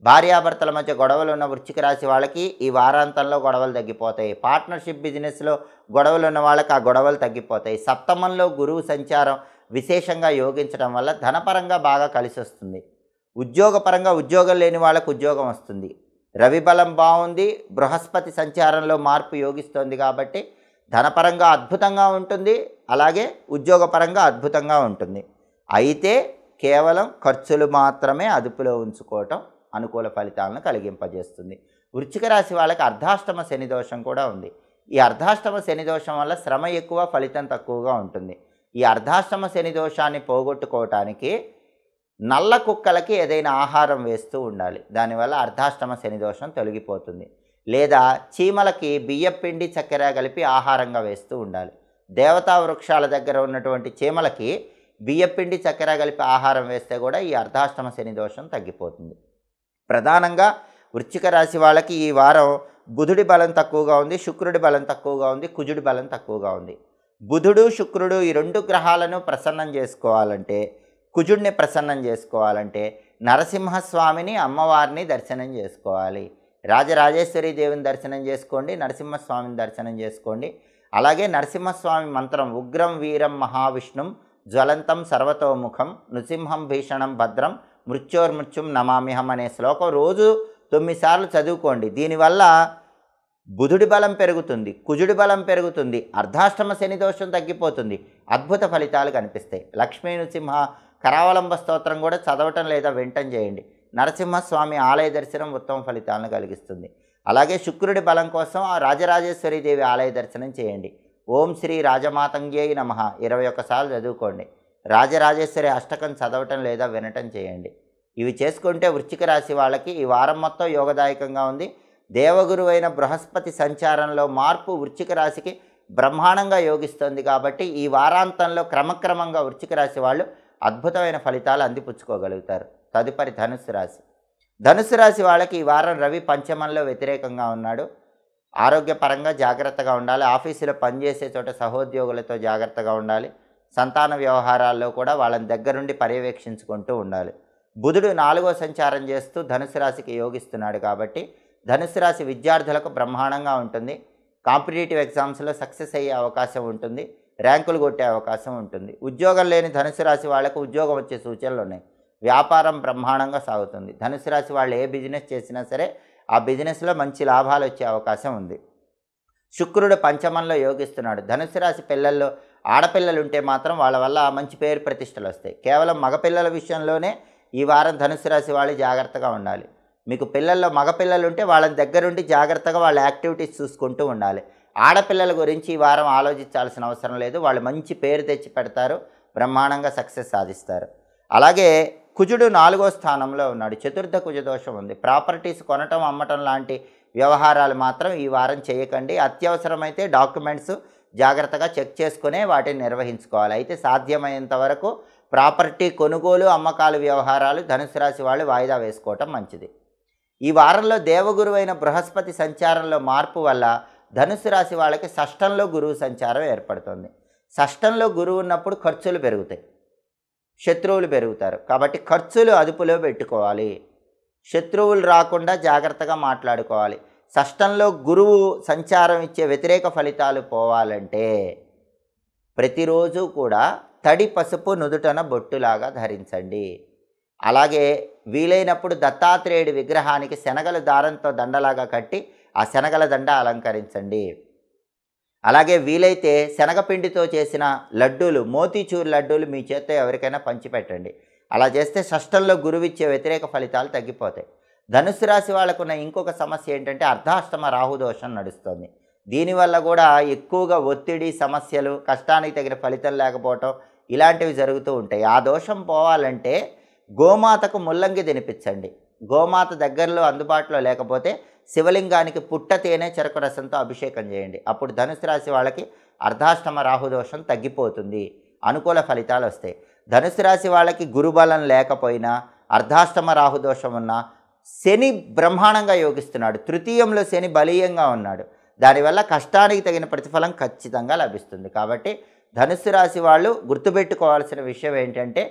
భార్యాభర్తల మధ్య గొడవలు ఉన్న వృశ్చిక రాశి వాళ్ళకి ఈ వారాంతంలో గొడవలు తగ్గిపోతాయి. పార్ట్నర్షిప్ బిజినెస్లో గొడవలు ఉన్న వాళ్ళకి ఆ గొడవలు తగ్గిపోతాయి. సప్తమంలో గురువు సంచారం విశేషంగా యోగించడం వల్ల ధనపరంగా బాగా కలిసి వస్తుంది. ఉద్యోగపరంగా ఉద్యోగం లేని వాళ్ళకు ఉద్యోగం వస్తుంది. రవి బలం బాగుంది, బృహస్పతి సంచారంలో మార్పు యోగిస్తోంది కాబట్టి ధనపరంగా అద్భుతంగా ఉంటుంది, అలాగే ఉద్యోగపరంగా అద్భుతంగా ఉంటుంది. అయితే కేవలం ఖర్చులు మాత్రమే అదుపులో ఉంచుకోవటం అనుకూల ఫలితాలను కలిగింపజేస్తుంది. వృశ్చిక రాశి వాళ్ళకి అర్ధాష్టమ శని దోషం కూడా ఉంది. ఈ అర్ధాష్టమ శని దోషం వల్ల శ్రమ ఎక్కువ, ఫలితం తక్కువగా ఉంటుంది. ఈ అర్ధాష్టమ శని దోషాన్ని పోగొట్టుకోవటానికి నల్ల కుక్కలకి ఏదైనా ఆహారం వేస్తూ ఉండాలి. దానివల్ల అర్ధాష్టమ శని దోషం తొలగిపోతుంది. లేదా చీమలకి బియ్యపిండి చక్కెర కలిపి ఆహారంగా వేస్తూ ఉండాలి. దేవతా వృక్షాల దగ్గర ఉన్నటువంటి చీమలకి బియ్యపిండి చక్కెర కలిపి ఆహారం వేస్తే కూడా ఈ అర్ధాష్టమ శని దోషం తగ్గిపోతుంది. ప్రధానంగా వృశ్చిక రాశి వాళ్ళకి ఈ వారం బుధుడి బలం తక్కువగా ఉంది, శుక్రుడి బలం తక్కువగా ఉంది, కుజుడి బలం తక్కువగా ఉంది. బుధుడు శుక్రుడు ఈ రెండు గ్రహాలను ప్రసన్నం చేసుకోవాలంటే, కుజుడిని ప్రసన్నం చేసుకోవాలంటే నరసింహస్వామిని అమ్మవారిని దర్శనం చేసుకోవాలి. రాజరాజేశ్వరి దేవిని దర్శనం చేసుకోండి, నరసింహస్వామిని దర్శనం చేసుకోండి. అలాగే నరసింహస్వామి మంత్రం ఉగ్రం వీరం మహావిష్ణుం జ్వలంతం సర్వతోముఖం నృసింహం భీషణం భద్రం మృత్యోర్మృత్యుం నమామ్యహం అనే శ్లోకం రోజు 9 సార్లు చదువుకోండి. దీనివల్ల బుధుడి బలం పెరుగుతుంది, కుజుడి బలం పెరుగుతుంది, అర్ధాష్టమ శని దోషం తగ్గిపోతుంది, అద్భుత ఫలితాలు కనిపిస్తాయి. లక్ష్మీ నృసింహ కరావలంబ స్తోత్రం కూడా చదవటం లేదా వినటం చేయండి. నరసింహస్వామి ఆలయ దర్శనం ఉత్తమ ఫలితాలను కలిగిస్తుంది. అలాగే శుక్రుడి బలం కోసం ఆ రాజరాజేశ్వరి దేవి ఆలయ దర్శనం చేయండి. ఓం శ్రీ రాజమాతంగ్యై నమః 21 సార్లు చదువుకోండి. రాజరాజేశ్వరి అష్టకం చదవటం లేదా వినటం చేయండి. ఇవి చేసుకుంటే వృశ్చిక రాశి వాళ్ళకి ఈ వారం మొత్తం యోగదాయకంగా ఉంది. దేవగురువైన బృహస్పతి సంచారంలో మార్పు వృశ్చిక రాశికి బ్రహ్మాండంగా యోగిస్తుంది కాబట్టి ఈ వారాంతంలో క్రమక్రమంగా వృశ్చిక రాశి వాళ్ళు అద్భుతమైన ఫలితాలు అందిపుచ్చుకోగలుగుతారు. తదుపరి ధనుస్సు రాశి. ధనుస్సు రాశి వాళ్ళకి ఈ వారం రవి పంచమంలో వ్యతిరేకంగా ఉన్నాడు. ఆరోగ్యపరంగా జాగ్రత్తగా ఉండాలి. ఆఫీసులో పనిచేసే చోట సహోద్యోగులతో జాగ్రత్తగా ఉండాలి. సంతాన వ్యవహారాల్లో కూడా వాళ్ళని దగ్గరుండి పర్యవేక్షించుకుంటూ ఉండాలి. బుధుడు 4వ సంచారం చేస్తూ ధనుసు రాశికి యోగిస్తున్నాడు కాబట్టి ధనుసు రాశి విద్యార్థులకు బ్రహ్మాండంగా ఉంటుంది. కాంపిటేటివ్ ఎగ్జామ్స్లో సక్సెస్ అయ్యే అవకాశం ఉంటుంది, ర్యాంకులు కొట్టే అవకాశం ఉంటుంది. ఉద్యోగం లేని ధనుసు రాశి వాళ్ళకు ఉద్యోగం వచ్చే సూచనలు ఉన్నాయి. వ్యాపారం బ్రహ్మాండంగా సాగుతుంది. ధనుసు రాశి వాళ్ళు ఏ బిజినెస్ చేసినా సరే ఆ బిజినెస్లో మంచి లాభాలు వచ్చే అవకాశం ఉంది. శుక్రుడు పంచమంలో యోగిస్తున్నాడు. ధనుసు రాశి పిల్లల్లో ఆడపిల్లలు ఉంటే మాత్రం వాళ్ళ వల్ల మంచి పేరు ప్రతిష్టలు వస్తాయి. కేవలం మగపిల్లల విషయంలోనే ఈ వారం ధనుసు రాశి వాళ్ళు జాగ్రత్తగా ఉండాలి. మీకు పిల్లల్లో మగపిల్లలు ఉంటే వాళ్ళని దగ్గరుండి జాగ్రత్తగా వాళ్ళ యాక్టివిటీస్ చూసుకుంటూ ఉండాలి. ఆడపిల్లల గురించి ఈ వారం ఆలోచించాల్సిన అవసరం లేదు. వాళ్ళు మంచి పేరు తెచ్చి పెడతారు, బ్రహ్మాండంగా సక్సెస్ సాధిస్తారు. అలాగే కుజుడు 4వ స్థానంలో ఉన్నాడు. చతుర్థ కుజ దోషం ఉంది. ప్రాపర్టీస్ కొనటం అమ్మటం లాంటి వ్యవహారాలు మాత్రం ఈ వారం చేయకండి. అత్యవసరమైతే డాక్యుమెంట్స్ జాగ్రత్తగా చెక్ చేసుకునే వాటిని నిర్వహించుకోవాలి. అయితే సాధ్యమైనంత వరకు ప్రాపర్టీ కొనుగోలు అమ్మకాలు వ్యవహారాలు ధనుసు రాశి వాళ్ళు వాయిదా వేసుకోవటం మంచిది. ఈ వారంలో దేవగురువైన బృహస్పతి సంచారంలో మార్పు వల్ల ధనుసు రాశి వాళ్ళకి షష్టంలో గురువు సంచారం ఏర్పడుతుంది. షష్టంలో గురువు ఉన్నప్పుడు ఖర్చులు పెరుగుతాయి, శత్రువులు పెరుగుతారు. కాబట్టి ఖర్చులు అదుపులో పెట్టుకోవాలి. శత్రువులు రాకుండా జాగ్రత్తగా మాట్లాడుకోవాలి. షష్టంలో గురువు సంచారం ఇచ్చే వ్యతిరేక ఫలితాలు పోవాలంటే ప్రతిరోజు కూడా తడి పసుపు నుదుటన బొట్టులాగా ధరించండి. అలాగే వీలైనప్పుడు దత్తాత్రేయుడి విగ్రహానికి శనగల దారంతో దండలాగా కట్టి ఆ శనగల దండ అలంకరించండి. అలాగే వీలైతే శనగపిండితో చేసిన లడ్డూలు, మోతీచూర్ లడ్డూలు మీ చేత్తో ఎవరికైనా పంచిపెట్టండి. అలా చేస్తే షష్టంలో గురువిచ్చే వ్యతిరేక ఫలితాలు తగ్గిపోతాయి. ధనుసు రాశి వాళ్ళకున్న ఇంకొక సమస్య ఏంటంటే అర్ధాష్టమ రాహుదోషం నడుస్తుంది. దీనివల్ల కూడా ఎక్కువగా ఒత్తిడి, సమస్యలు, కష్టానికి తగిన ఫలితం లేకపోవటం ఇలాంటివి జరుగుతూ ఉంటాయి. ఆ దోషం పోవాలంటే గోమాతకు ముల్లంగి తినిపించండి. గోమాత దగ్గరలో అందుబాటులో లేకపోతే శివలింగానికి పుట్ట తేనె చెరకు రసంతో అభిషేకం చేయండి. అప్పుడు ధనుసు రాశి వాళ్ళకి అర్ధాష్టమ రాహుదోషం తగ్గిపోతుంది, అనుకూల ఫలితాలు వస్తాయి. ధనుసు రాశి వాళ్ళకి గురుబలం లేకపోయినా అర్ధాష్టమ రాహుదోషం ఉన్నా శని బ్రహ్మాండంగా యోగిస్తున్నాడు. తృతీయంలో శని బలీయంగా ఉన్నాడు. దానివల్ల కష్టానికి తగిన ప్రతిఫలం ఖచ్చితంగా లభిస్తుంది. కాబట్టి ధనుసు రాశి వాళ్ళు గుర్తుపెట్టుకోవాల్సిన విషయం ఏంటంటే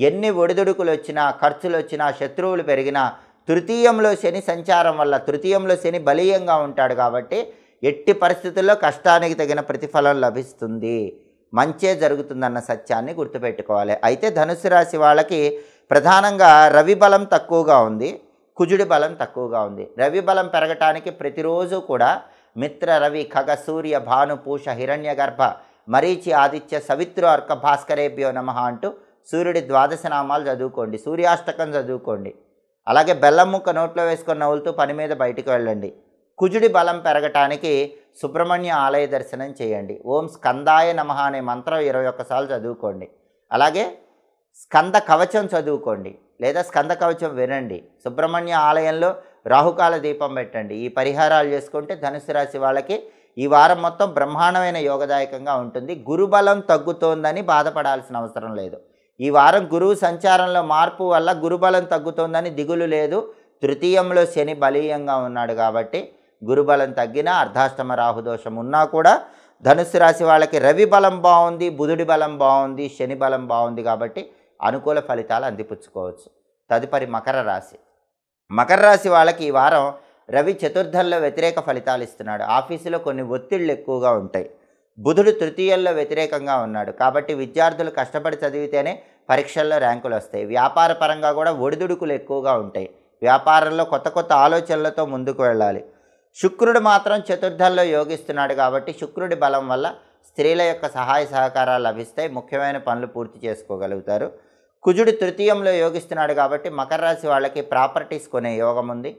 ఎన్ని ఒడిదుడుకులు వచ్చినా, ఖర్చులు వచ్చినా, శత్రువులు పెరిగినా తృతీయంలో శని సంచారం వల్ల తృతీయంలో శని బలీయంగా ఉంటాడు కాబట్టి ఎట్టి పరిస్థితుల్లో కష్టానికి తగిన ప్రతిఫలం లభిస్తుంది, మంచే జరుగుతుందన్న సత్యాన్ని గుర్తుపెట్టుకోవాలి. అయితే ధనుసు రాశి వాళ్ళకి ప్రధానంగా రవి బలం తక్కువగా ఉంది, కుజుడి బలం తక్కువగా ఉంది. రవి బలం పెరగటానికి ప్రతిరోజు కూడా మిత్ర రవి ఖగ సూర్య భాను పూష హిరణ్యగర్భ మరీచి ఆదిత్య సవిత్రు అర్క భాస్కరేభ్యో నమః అంటూ సూర్యుడి ద్వాదశ నామాలు చదువుకోండి, సూర్యాష్టకం చదువుకోండి. అలాగే బెల్లం ముక్క నోట్లో వేసుకొని నవ్వులుతూ పని మీద బయటికి వెళ్ళండి. కుజుడి బలం పెరగటానికి సుబ్రహ్మణ్య ఆలయ దర్శనం చేయండి. ఓం స్కందాయ నమః అనే మంత్రం 21 సార్లు చదువుకోండి. అలాగే స్కంద కవచం చదువుకోండి లేదా స్కంద కవచం వినండి. సుబ్రహ్మణ్య ఆలయంలో రాహుకాల దీపం పెట్టండి. ఈ పరిహారాలు చేసుకుంటే ధనుసు రాశి వాళ్ళకి ఈ వారం మొత్తం బ్రహ్మాండమైన యోగదాయకంగా ఉంటుంది. గురుబలం తగ్గుతోందని బాధపడాల్సిన అవసరం లేదు. ఈ వారం గురువు సంచారంలో మార్పు వల్ల గురుబలం తగ్గుతోందని దిగులు లేదు. తృతీయంలో శని బలీయంగా ఉన్నాడు కాబట్టి గురుబలం తగ్గినా అర్ధాష్టమ రాహుదోషం ఉన్నా కూడా ధనుసు రాశి వాళ్ళకి రవి బలం బాగుంది, బుధుడి బలం బాగుంది, శని బలం బాగుంది కాబట్టి అనుకూల ఫలితాలు అందిపుచ్చుకోవచ్చు. తదుపరి మకర రాశి. మకర రాశి వాళ్ళకి ఈ వారం రవి చతుర్థంలో వ్యతిరేక ఫలితాలు ఇస్తున్నాడు. ఆఫీసులో కొన్ని ఒత్తిళ్ళు ఎక్కువగా ఉంటాయి. బుధుడు తృతీయంలో వ్యతిరేకంగా ఉన్నాడు కాబట్టి విద్యార్థులు కష్టపడి చదివితేనే పరీక్షల్లో ర్యాంకులు వస్తాయి. వ్యాపార పరంగా కూడా ఒడిదుడుకులు ఎక్కువగా ఉంటాయి. వ్యాపారంలో కొత్త కొత్త ఆలోచనలతో ముందుకు వెళ్ళాలి. శుక్రుడు మాత్రం చతుర్థంలో యోగిస్తున్నాడు కాబట్టి శుక్రుడి బలం వల్ల స్త్రీల యొక్క సహాయ సహకారాలు లభిస్తాయి. ముఖ్యమైన పనులు పూర్తి చేసుకోగలుగుతారు. కుజుడు తృతీయంలో యోగిస్తున్నాడు కాబట్టి మకర రాశి వాళ్ళకి ప్రాపర్టీస్ కొనే యోగం ఉంది.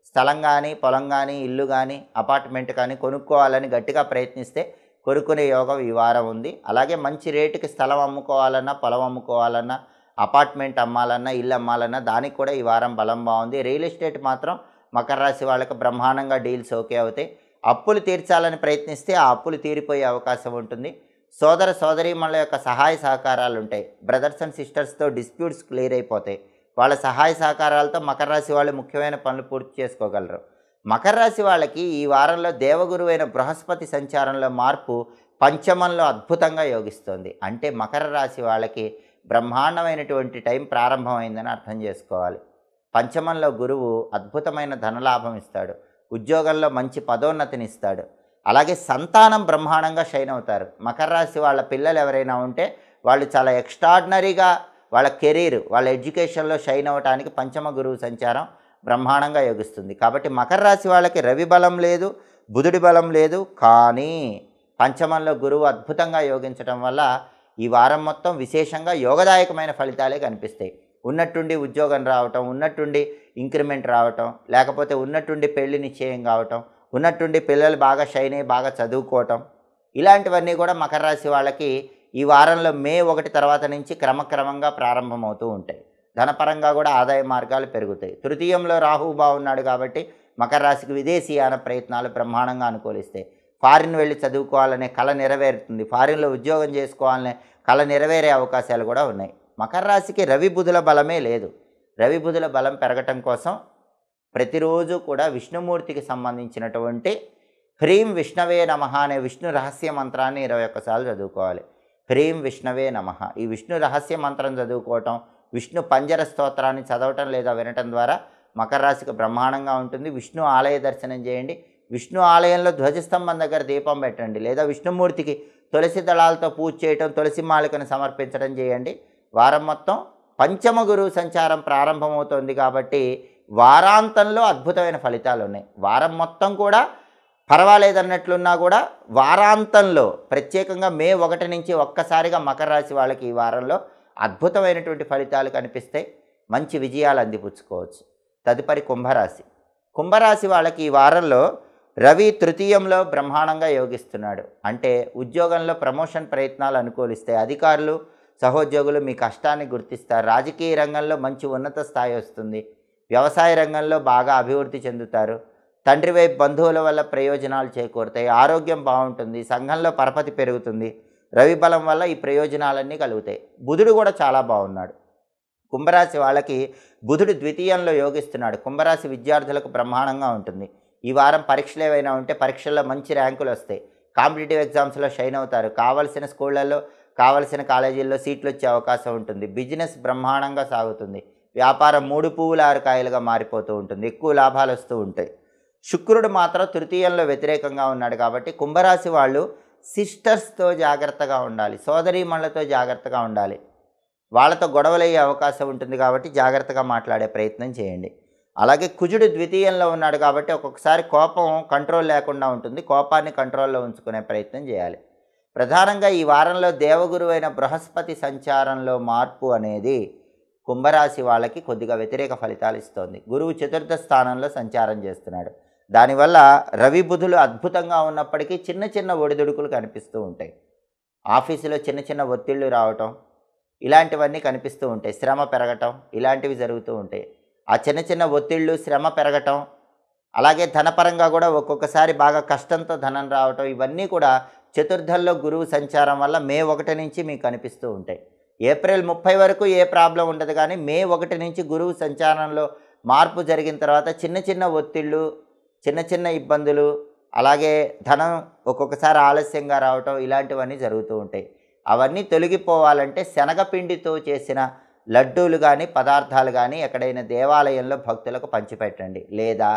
స్థలం కానీ, పొలం కానీ, ఇల్లు కానీ, అపార్ట్మెంట్ కానీ కొనుక్కోవాలని గట్టిగా ప్రయత్నిస్తే కొనుక్కునే యోగం ఈ వారం ఉంది. అలాగే మంచి రేటుకి స్థలం అమ్ముకోవాలన్నా, పొలం అమ్ముకోవాలన్నా, అపార్ట్మెంట్ అమ్మాలన్నా, ఇల్లు అమ్మాలన్నా దానికి కూడా ఈ వారం బలం బాగుంది. రియల్ ఎస్టేట్ మాత్రం మకర రాశి వాళ్ళకి బ్రహ్మాండంగా డీల్స్ ఓకే అవుతాయి. అప్పులు తీర్చాలని ప్రయత్నిస్తే ఆ అప్పులు తీరిపోయే అవకాశం ఉంటుంది. సోదర సోదరీమణుల యొక్క సహాయ సహకారాలు ఉంటాయి. బ్రదర్స్ అండ్ సిస్టర్స్తో డిస్ప్యూట్స్ క్లియర్ అయిపోతాయి. వాళ్ళ సహాయ సహకారాలతో మకర రాశి వాళ్ళు ముఖ్యమైన పనులు పూర్తి చేసుకోగలరు. మకర రాశి వాళ్ళకి ఈ వారంలో దేవగురువైన బృహస్పతి సంచారంలో మార్పు పంచమంలో అద్భుతంగా యోగిస్తుంది. అంటే మకర రాశి వాళ్ళకి బ్రహ్మాండమైనటువంటి టైం ప్రారంభమైందని అర్థం చేసుకోవాలి. పంచమంలో గురువు అద్భుతమైన ధనలాభం ఇస్తాడు. ఉద్యోగంలో మంచి పదోన్నతిని ఇస్తాడు. అలాగే సంతానం బ్రహ్మాండంగా షైన్ అవుతారు. మకర రాశి వాళ్ళ పిల్లలు ఎవరైనా ఉంటే వాళ్ళు చాలా ఎక్స్ట్రాడినరీగా వాళ్ళ కెరీర్, వాళ్ళ ఎడ్యుకేషన్లో షైన్ అవ్వడానికి పంచమ గురువు సంచారం బ్రహ్మాండంగా యోగిస్తుంది. కాబట్టి మకర రాశి వాళ్ళకి రవి బలం లేదు, బుధుడి బలం లేదు, కానీ పంచమంలో గురువు అద్భుతంగా యోగించడం వల్ల ఈ వారం మొత్తం విశేషంగా యోగదాయకమైన ఫలితాలే కనిపిస్తాయి. ఉన్నట్టుండి ఉద్యోగం రావటం, ఉన్నట్టుండి ఇంక్రిమెంట్ రావటం, లేకపోతే ఉన్నట్టుండి పెళ్లి నిశ్చయం కావటం, ఉన్నట్టుండి పిల్లలు బాగా షైన్ అయ్యి బాగా చదువుకోవటం, ఇలాంటివన్నీ కూడా మకర రాశి వాళ్ళకి ఈ వారంలో మే 1 తర్వాత నుంచి క్రమక్రమంగా ప్రారంభమవుతూ ఉంటాయి. ధనపరంగా కూడా ఆదాయ మార్గాలు పెరుగుతాయి. తృతీయంలో రాహువు బాగున్నాడు కాబట్టి మకర రాశికి విదేశీయాన ప్రయత్నాలు బ్రహ్మాండంగా అనుకూలిస్తాయి. ఫారిన్ వెళ్ళి చదువుకోవాలనే కళ నెరవేరుతుంది. ఫారిన్లో ఉద్యోగం చేసుకోవాలనే కళ నెరవేరే అవకాశాలు కూడా ఉన్నాయి. మకర రాశికి రవి బుధుల బలమే లేదు. రవి బుధుల బలం పెరగటం కోసం ప్రతిరోజు కూడా విష్ణుమూర్తికి సంబంధించినటువంటి హ్రీం విష్ణవే నమః అనే విష్ణు రహస్య మంత్రాన్ని 21 సార్లు చదువుకోవాలి. హ్రీం విష్ణవే నమః. ఈ విష్ణు రహస్య మంత్రం చదువుకోవటం, విష్ణు పంజర స్తోత్రాన్ని చదవటం లేదా వినటం ద్వారా మకర రాశికి బ్రహ్మాండంగా ఉంటుంది. విష్ణు ఆలయ దర్శనం చేయండి. విష్ణు ఆలయంలో ధ్వజస్తంభం దగ్గర దీపం పెట్టండి లేదా విష్ణుమూర్తికి తులసి దళాలతో పూజ చేయటం, తులసి మాలికను సమర్పించడం చేయండి. వారం మొత్తం పంచమ గురువు సంచారం ప్రారంభమవుతోంది కాబట్టి వారాంతంలో అద్భుతమైన ఫలితాలు ఉన్నాయి. వారం మొత్తం కూడా పర్వాలేదన్నట్లున్నా కూడా వారాంతంలో ప్రత్యేకంగా మే 1 నుంచి ఒక్కసారిగా మకర రాశి వాళ్ళకి ఈ వారంలో అద్భుతమైనటువంటి ఫలితాలు కనిపిస్తాయి. మంచి విజయాలు అందిపుచ్చుకోవచ్చు. తదుపరి కుంభరాశి. కుంభరాశి వాళ్ళకి ఈ వారంలో రవి తృతీయంలో బ్రహ్మాండంగా యోగిస్తున్నాడు. అంటే ఉద్యోగంలో ప్రమోషన్ ప్రయత్నాలు అనుకూలిస్తాయి. అధికారులు, సహోద్యోగులు మీ కష్టాన్ని గుర్తిస్తారు. రాజకీయ రంగంలో మంచి ఉన్నత స్థాయి వస్తుంది. వ్యవసాయ రంగంలో బాగా అభివృద్ధి చెందుతారు. తండ్రి వైపు బంధువుల వల్ల ప్రయోజనాలు చేకూరుతాయి. ఆరోగ్యం బాగుంటుంది. సంఘంలో పరపతి పెరుగుతుంది. రవి బలం వల్ల ఈ ప్రయోజనాలన్నీ కలుగుతాయి. బుధుడు కూడా చాలా బాగున్నాడు. కుంభరాశి వాళ్ళకి బుధుడు ద్వితీయంలో యోగిస్తున్నాడు. కుంభరాశి విద్యార్థులకు బ్రహ్మాండంగా ఉంటుంది. ఈ వారం పరీక్షలు ఏవైనా ఉంటే పరీక్షల్లో మంచి ర్యాంకులు వస్తాయి. కాంపిటేటివ్ ఎగ్జామ్స్లో షైన్ అవుతారు. కావలసిన స్కూళ్ళల్లో, కావలసిన కాలేజీల్లో సీట్లు వచ్చే అవకాశం ఉంటుంది. బిజినెస్ బ్రహ్మాండంగా సాగుతుంది. వ్యాపారం 3 పువ్వులు 6 కాయలుగా మారిపోతూ ఉంటుంది. ఎక్కువ లాభాలు వస్తూ ఉంటాయి. శుక్రుడు మాత్రం తృతీయంలో వ్యతిరేకంగా ఉన్నాడు కాబట్టి కుంభరాశి వాళ్ళు సిస్టర్స్తో జాగ్రత్తగా ఉండాలి. సోదరీమణులతో జాగ్రత్తగా ఉండాలి. వాళ్ళతో గొడవలయ్యే అవకాశం ఉంటుంది కాబట్టి జాగ్రత్తగా మాట్లాడే ప్రయత్నం చేయండి. అలాగే కుజుడు ద్వితీయంలో ఉన్నాడు కాబట్టి ఒక్కొక్కసారి కోపం కంట్రోల్ లేకుండా ఉంటుంది. కోపాన్ని కంట్రోల్‌లో ఉంచుకునే ప్రయత్నం చేయాలి. ప్రధానంగా ఈ వారంలో దేవగురువైన బృహస్పతి సంచారంలో మార్పు అనేది కుంభరాశి వాళ్ళకి కొద్దిగా వ్యతిరేక ఫలితాలు ఇస్తోంది. గురువు చతుర్థ స్థానంలో సంచారం చేస్తున్నాడు. దానివల్ల రవి బుధులు అద్భుతంగా ఉన్నప్పటికీ చిన్న చిన్న ఒడిదుడుకులు కనిపిస్తూ ఉంటాయి. ఆఫీసులో చిన్న చిన్న ఒత్తిళ్లు రావటం ఇలాంటివన్నీ కనిపిస్తూ ఉంటాయి. శ్రమ పెరగటం ఇలాంటివి జరుగుతూ ఉంటాయి. ఆ చిన్న చిన్న ఒత్తిళ్ళు, శ్రమ పెరగటం, అలాగే ధనపరంగా కూడా ఒక్కొక్కసారి బాగా కష్టంతో ధనం రావటం, ఇవన్నీ కూడా చతుర్థంలో గురువు సంచారం వల్ల మే 1 నుంచి మీకు కనిపిస్తూ ఉంటాయి. ఏప్రిల్ 30 వరకు ఏ ప్రాబ్లం ఉండదు, కానీ మే 1 నుంచి గురువు సంచారంలో మార్పు జరిగిన తర్వాత చిన్న చిన్న ఒత్తిళ్ళు, చిన్న చిన్న ఇబ్బందులు, అలాగే ధనం ఒక్కొక్కసారి ఆలస్యంగా రావటం ఇలాంటివన్నీ జరుగుతూ ఉంటాయి. అవన్నీ తొలగిపోవాలంటే శనగపిండితో చేసిన లడ్డూలు కానీ పదార్థాలు కానీ ఎక్కడైనా దేవాలయంలో భక్తులకు పంచిపెట్టండి. లేదా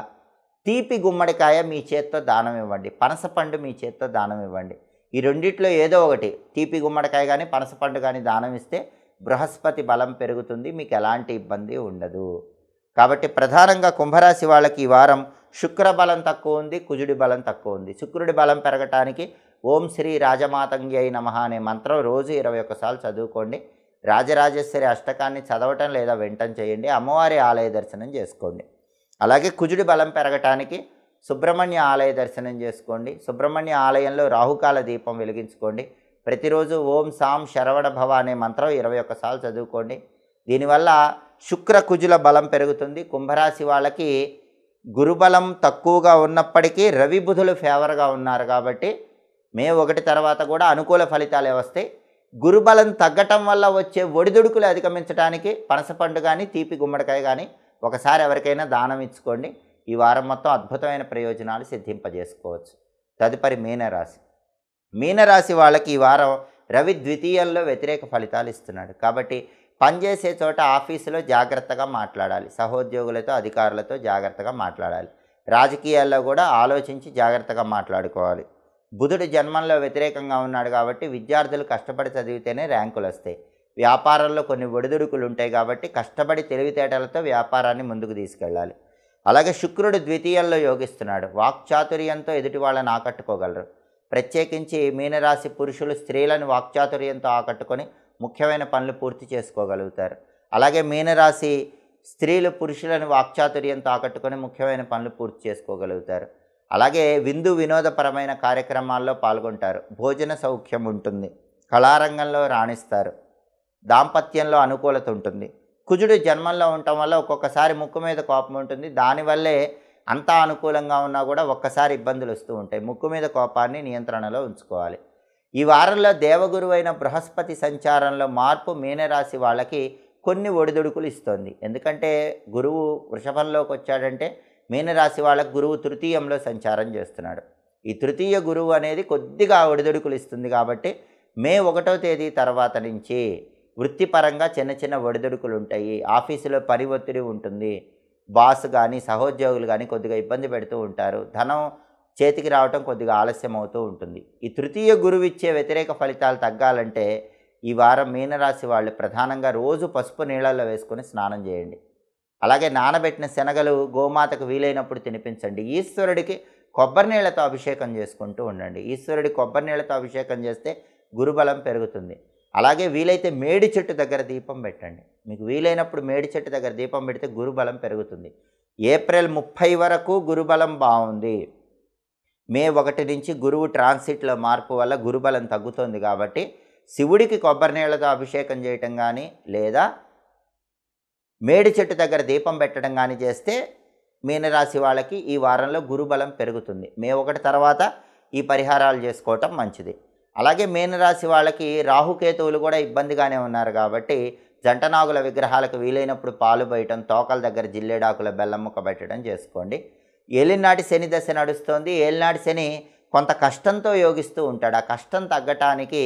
తీపి గుమ్మడికాయ మీ చేత్తో దానం ఇవ్వండి. పనసపండు మీ చేత్తో దానం ఇవ్వండి. ఈ రెండిట్లో ఏదో ఒకటి, తీపి గుమ్మడికాయ కానీ పనసపండు కానీ దానం ఇస్తే బృహస్పతి బలం పెరుగుతుంది. మీకు ఎలాంటి ఇబ్బంది ఉండదు. కాబట్టి ప్రధానంగా కుంభరాశి వాళ్ళకి ఈ వారం శుక్ర బలం తక్కువ ఉంది, కుజుడి బలం తక్కువ ఉంది. శుక్రుడి బలం పెరగటానికి ఓం శ్రీ రాజమాతంగ్యై నమః అనే మంత్రం రోజు 21 సార్లు చదువుకోండి. రాజరాజేశ్వరి అష్టకాన్ని చదవటం లేదా వినటం చేయండి. అమ్మవారి ఆలయ దర్శనం చేసుకోండి. అలాగే కుజుడి బలం పెరగటానికి సుబ్రహ్మణ్య ఆలయ దర్శనం చేసుకోండి. సుబ్రహ్మణ్య ఆలయంలో రాహుకాల దీపం వెలిగించుకోండి. ప్రతిరోజు ఓం సాం శరవణ భవ అనే మంత్రం 21 సార్లు చదువుకోండి. దీనివల్ల శుక్ర కుజుల బలం పెరుగుతుంది. కుంభరాశి వాళ్ళకి గురుబలం తక్కువగా ఉన్నప్పటికీ రవి బుధులు ఫేవర్గా ఉన్నారు కాబట్టి మే 1 తర్వాత కూడా అనుకూల ఫలితాలే వస్తాయి. గురుబలం తగ్గటం వల్ల వచ్చే ఒడిదుడుకులు అధిగమించడానికి పనసపండు కానీ తీపి గుమ్మడికాయ కానీ ఒకసారి ఎవరికైనా దానం ఇచ్చుకోండి. ఈ వారం మొత్తం అద్భుతమైన ప్రయోజనాలు సిద్ధింపజేసుకోవచ్చు. తదుపరి మీనరాశి. మీనరాశి వాళ్ళకి ఈ వారం రవి ద్వితీయంలో వ్యతిరేక ఫలితాలు ఇస్తున్నాడు. కాబట్టి పనిచేసే చోట ఆఫీసులో జాగ్రత్తగా మాట్లాడాలి. సహోద్యోగులతో అధికారులతో జాగ్రత్తగా మాట్లాడాలి. రాజకీయాల్లో కూడా ఆలోచించి జాగ్రత్తగా మాట్లాడుకోవాలి. బుధుడు జన్మంలో వ్యతిరేకంగా ఉన్నాడు కాబట్టి విద్యార్థులు కష్టపడి చదివితేనే ర్యాంకులు వస్తాయి. వ్యాపారంలో కొన్ని ఒడిదుడుకులు ఉంటాయి కాబట్టి కష్టపడి తెలివితేటలతో వ్యాపారాన్ని ముందుకు తీసుకెళ్ళాలి. అలాగే శుక్రుడు ద్వితీయంలో యోగిస్తున్నాడు. వాక్చాతుర్యంతో ఎదుటి వాళ్ళని ఆకట్టుకోగలరు. ప్రత్యేకించి మీనరాశి పురుషులు స్త్రీలను వాక్చాతుర్యంతో ఆకట్టుకొని ముఖ్యమైన పనులు పూర్తి చేసుకోగలుగుతారు. అలాగే మీనరాశి స్త్రీలు పురుషులను వాక్చాతుర్యంతో ఆకట్టుకొని ముఖ్యమైన పనులు పూర్తి చేసుకోగలుగుతారు. అలాగే విందు వినోదపరమైన కార్యక్రమాల్లో పాల్గొంటారు. భోజన సౌఖ్యం ఉంటుంది. కళారంగంలో రాణిస్తారు. దాంపత్యంలో అనుకూలత ఉంటుంది. కుజుడు జన్మంలో ఉండటం వల్ల ఒక్కొక్కసారి ముక్కు మీద కోపం ఉంటుంది. దానివల్లే అంతా అనుకూలంగా ఉన్నా కూడా ఒక్కసారి ఇబ్బందులు వస్తూ ఉంటాయి. ముక్కు మీద కోపాన్ని నియంత్రణలో ఉంచుకోవాలి. ఈ వారంలో దేవగురువైన బృహస్పతి సంచారంలో మార్పు మీనరాశి వాళ్ళకి కొన్ని ఒడిదుడుకులు ఇస్తుంది. ఎందుకంటే గురువు వృషభంలోకి వచ్చాడంటే మీనరాశి వాళ్ళకి గురువు తృతీయంలో సంచారం చేస్తున్నాడు. ఈ తృతీయ గురువు అనేది కొద్దిగా ఒడిదుడుకులు ఇస్తుంది. కాబట్టి మే 1వ తేదీ తర్వాత నుంచి వృత్తిపరంగా చిన్న చిన్న ఒడిదుడుకులు ఉంటాయి. ఆఫీసులో పని ఒత్తిడి ఉంటుంది. బాస్ కానీ సహోద్యోగులు కానీ కొద్దిగా ఇబ్బంది పెడుతూ ఉంటారు. ధనం చేతికి రావటం కొద్దిగా ఆలస్యం అవుతూ ఉంటుంది. ఈ తృతీయ గురువు ఇచ్చే వ్యతిరేక ఫలితాలు తగ్గాలంటే ఈ వారం మీనరాశి వాళ్ళు ప్రధానంగా రోజు పసుపు నీళ్ళల్లో వేసుకొని స్నానం చేయండి. అలాగే నానబెట్టిన శనగలు గోమాతకు వీలైనప్పుడు తినిపించండి. ఈశ్వరుడికి కొబ్బరి నీళ్లతో అభిషేకం చేసుకుంటూ ఉండండి. ఈశ్వరుడి కొబ్బరి నీళ్లతో అభిషేకం చేస్తే గురుబలం పెరుగుతుంది. అలాగే వీలైతే మేడి చెట్టు దగ్గర దీపం పెట్టండి. మీకు వీలైనప్పుడు మేడి చెట్టు దగ్గర దీపం పెడితే గురుబలం పెరుగుతుంది. ఏప్రిల్ 30 వరకు గురుబలం బాగుంది. మే 1 నుంచి గురువు ట్రాన్సిట్లో మార్పు వల్ల గురుబలం తగ్గుతుంది. కాబట్టి శివుడికి కొబ్బరి నీళ్లతో అభిషేకం చేయటం కానీ లేదా మేడి చెట్టు దగ్గర దీపం పెట్టడం కానీ చేస్తే మీనరాశి వాళ్ళకి ఈ వారంలో గురుబలం పెరుగుతుంది. మే 1 తర్వాత ఈ పరిహారాలు చేసుకోవటం మంచిది. అలాగే మీనరాశి వాళ్ళకి రాహుకేతువులు కూడా ఇబ్బందిగానే ఉన్నారు. కాబట్టి జంటనాగుల విగ్రహాలకు వీలైనప్పుడు పాలు పోయటం, తోకల దగ్గర జిల్లేడాకుల బెల్లం ముక్క పెట్టడం చేసుకోండి. ఏలినాటి శని దశ నడుస్తోంది. ఏలినాటి శని కొంత కష్టంతో యోగిస్తూ ఉంటాడు. ఆ కష్టం తగ్గటానికి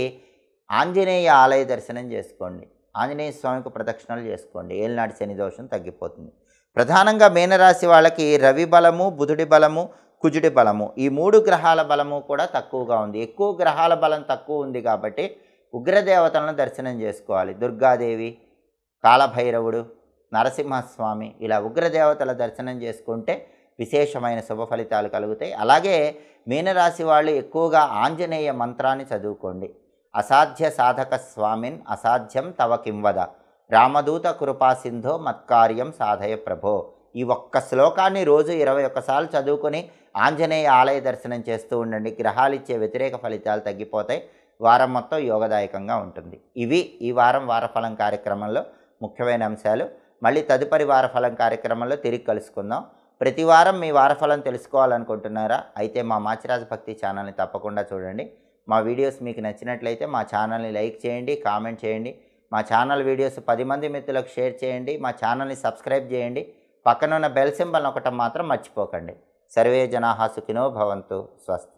ఆంజనేయ ఆలయ దర్శనం చేసుకోండి. ఆంజనేయ స్వామికి ప్రదక్షిణలు చేసుకోండి. ఏలినాటి శని దోషం తగ్గిపోతుంది. ప్రధానంగా మీనరాశి వాళ్ళకి రవి బలము, బుధుడి బలము, కుజుడి బలము ఈ 3 గ్రహాల బలము కూడా తక్కువగా ఉంది. ఎక్కువ గ్రహాల బలం తక్కువ ఉంది కాబట్టి ఉగ్రదేవతలను దర్శనం చేసుకోవాలి. దుర్గాదేవి, కాలభైరవుడు, నరసింహస్వామి ఇలా ఉగ్రదేవతల దర్శనం చేసుకుంటే విశేషమైన శుభ ఫలితాలు కలుగుతాయి. అలాగే మీనరాశి వాళ్ళు ఎక్కువగా ఆంజనేయ మంత్రాన్ని చదువుకోండి. అసాధ్య సాధక స్వామిన్ అసాధ్యం తవ కింవద, రామదూత కృపా సింధో మత్కార్యం సాధయ ప్రభో. ఈ ఒక్క శ్లోకాన్ని రోజు 21 సార్లు చదువుకొని ఆంజనేయ ఆలయ దర్శనం చేస్తూ ఉండండి. గ్రహాలు ఇచ్చే వ్యతిరేక ఫలితాలు తగ్గిపోతాయి. వారం మొత్తం యోగదాయకంగా ఉంటుంది. ఇవి ఈ వారం వారఫలం కార్యక్రమంలో ముఖ్యమైన అంశాలు. మళ్ళీ తదుపరి వారఫలం కార్యక్రమంలో తిరిగి కలుసుకుందాం. ప్రతి వారం మీ వారఫలం తెలుసుకోవాలనుకుంటున్నారా? అయితే మా మాచిరాజు భక్తి ఛానల్ని తప్పకుండా చూడండి. మా వీడియోస్ మీకు నచ్చినట్లయితే మా ఛానల్ని లైక్ చేయండి, కామెంట్ చేయండి. మా ఛానల్ వీడియోస్ 10 మంది మిత్రులకు షేర్ చేయండి. మా ఛానల్ని సబ్స్క్రైబ్ చేయండి. పక్కనున్న బెల్ సింబల్ నొక్కటం మాత్రం మర్చిపోకండి. సర్వే జనాః సుఖినో భవంతు. స్వస్తి.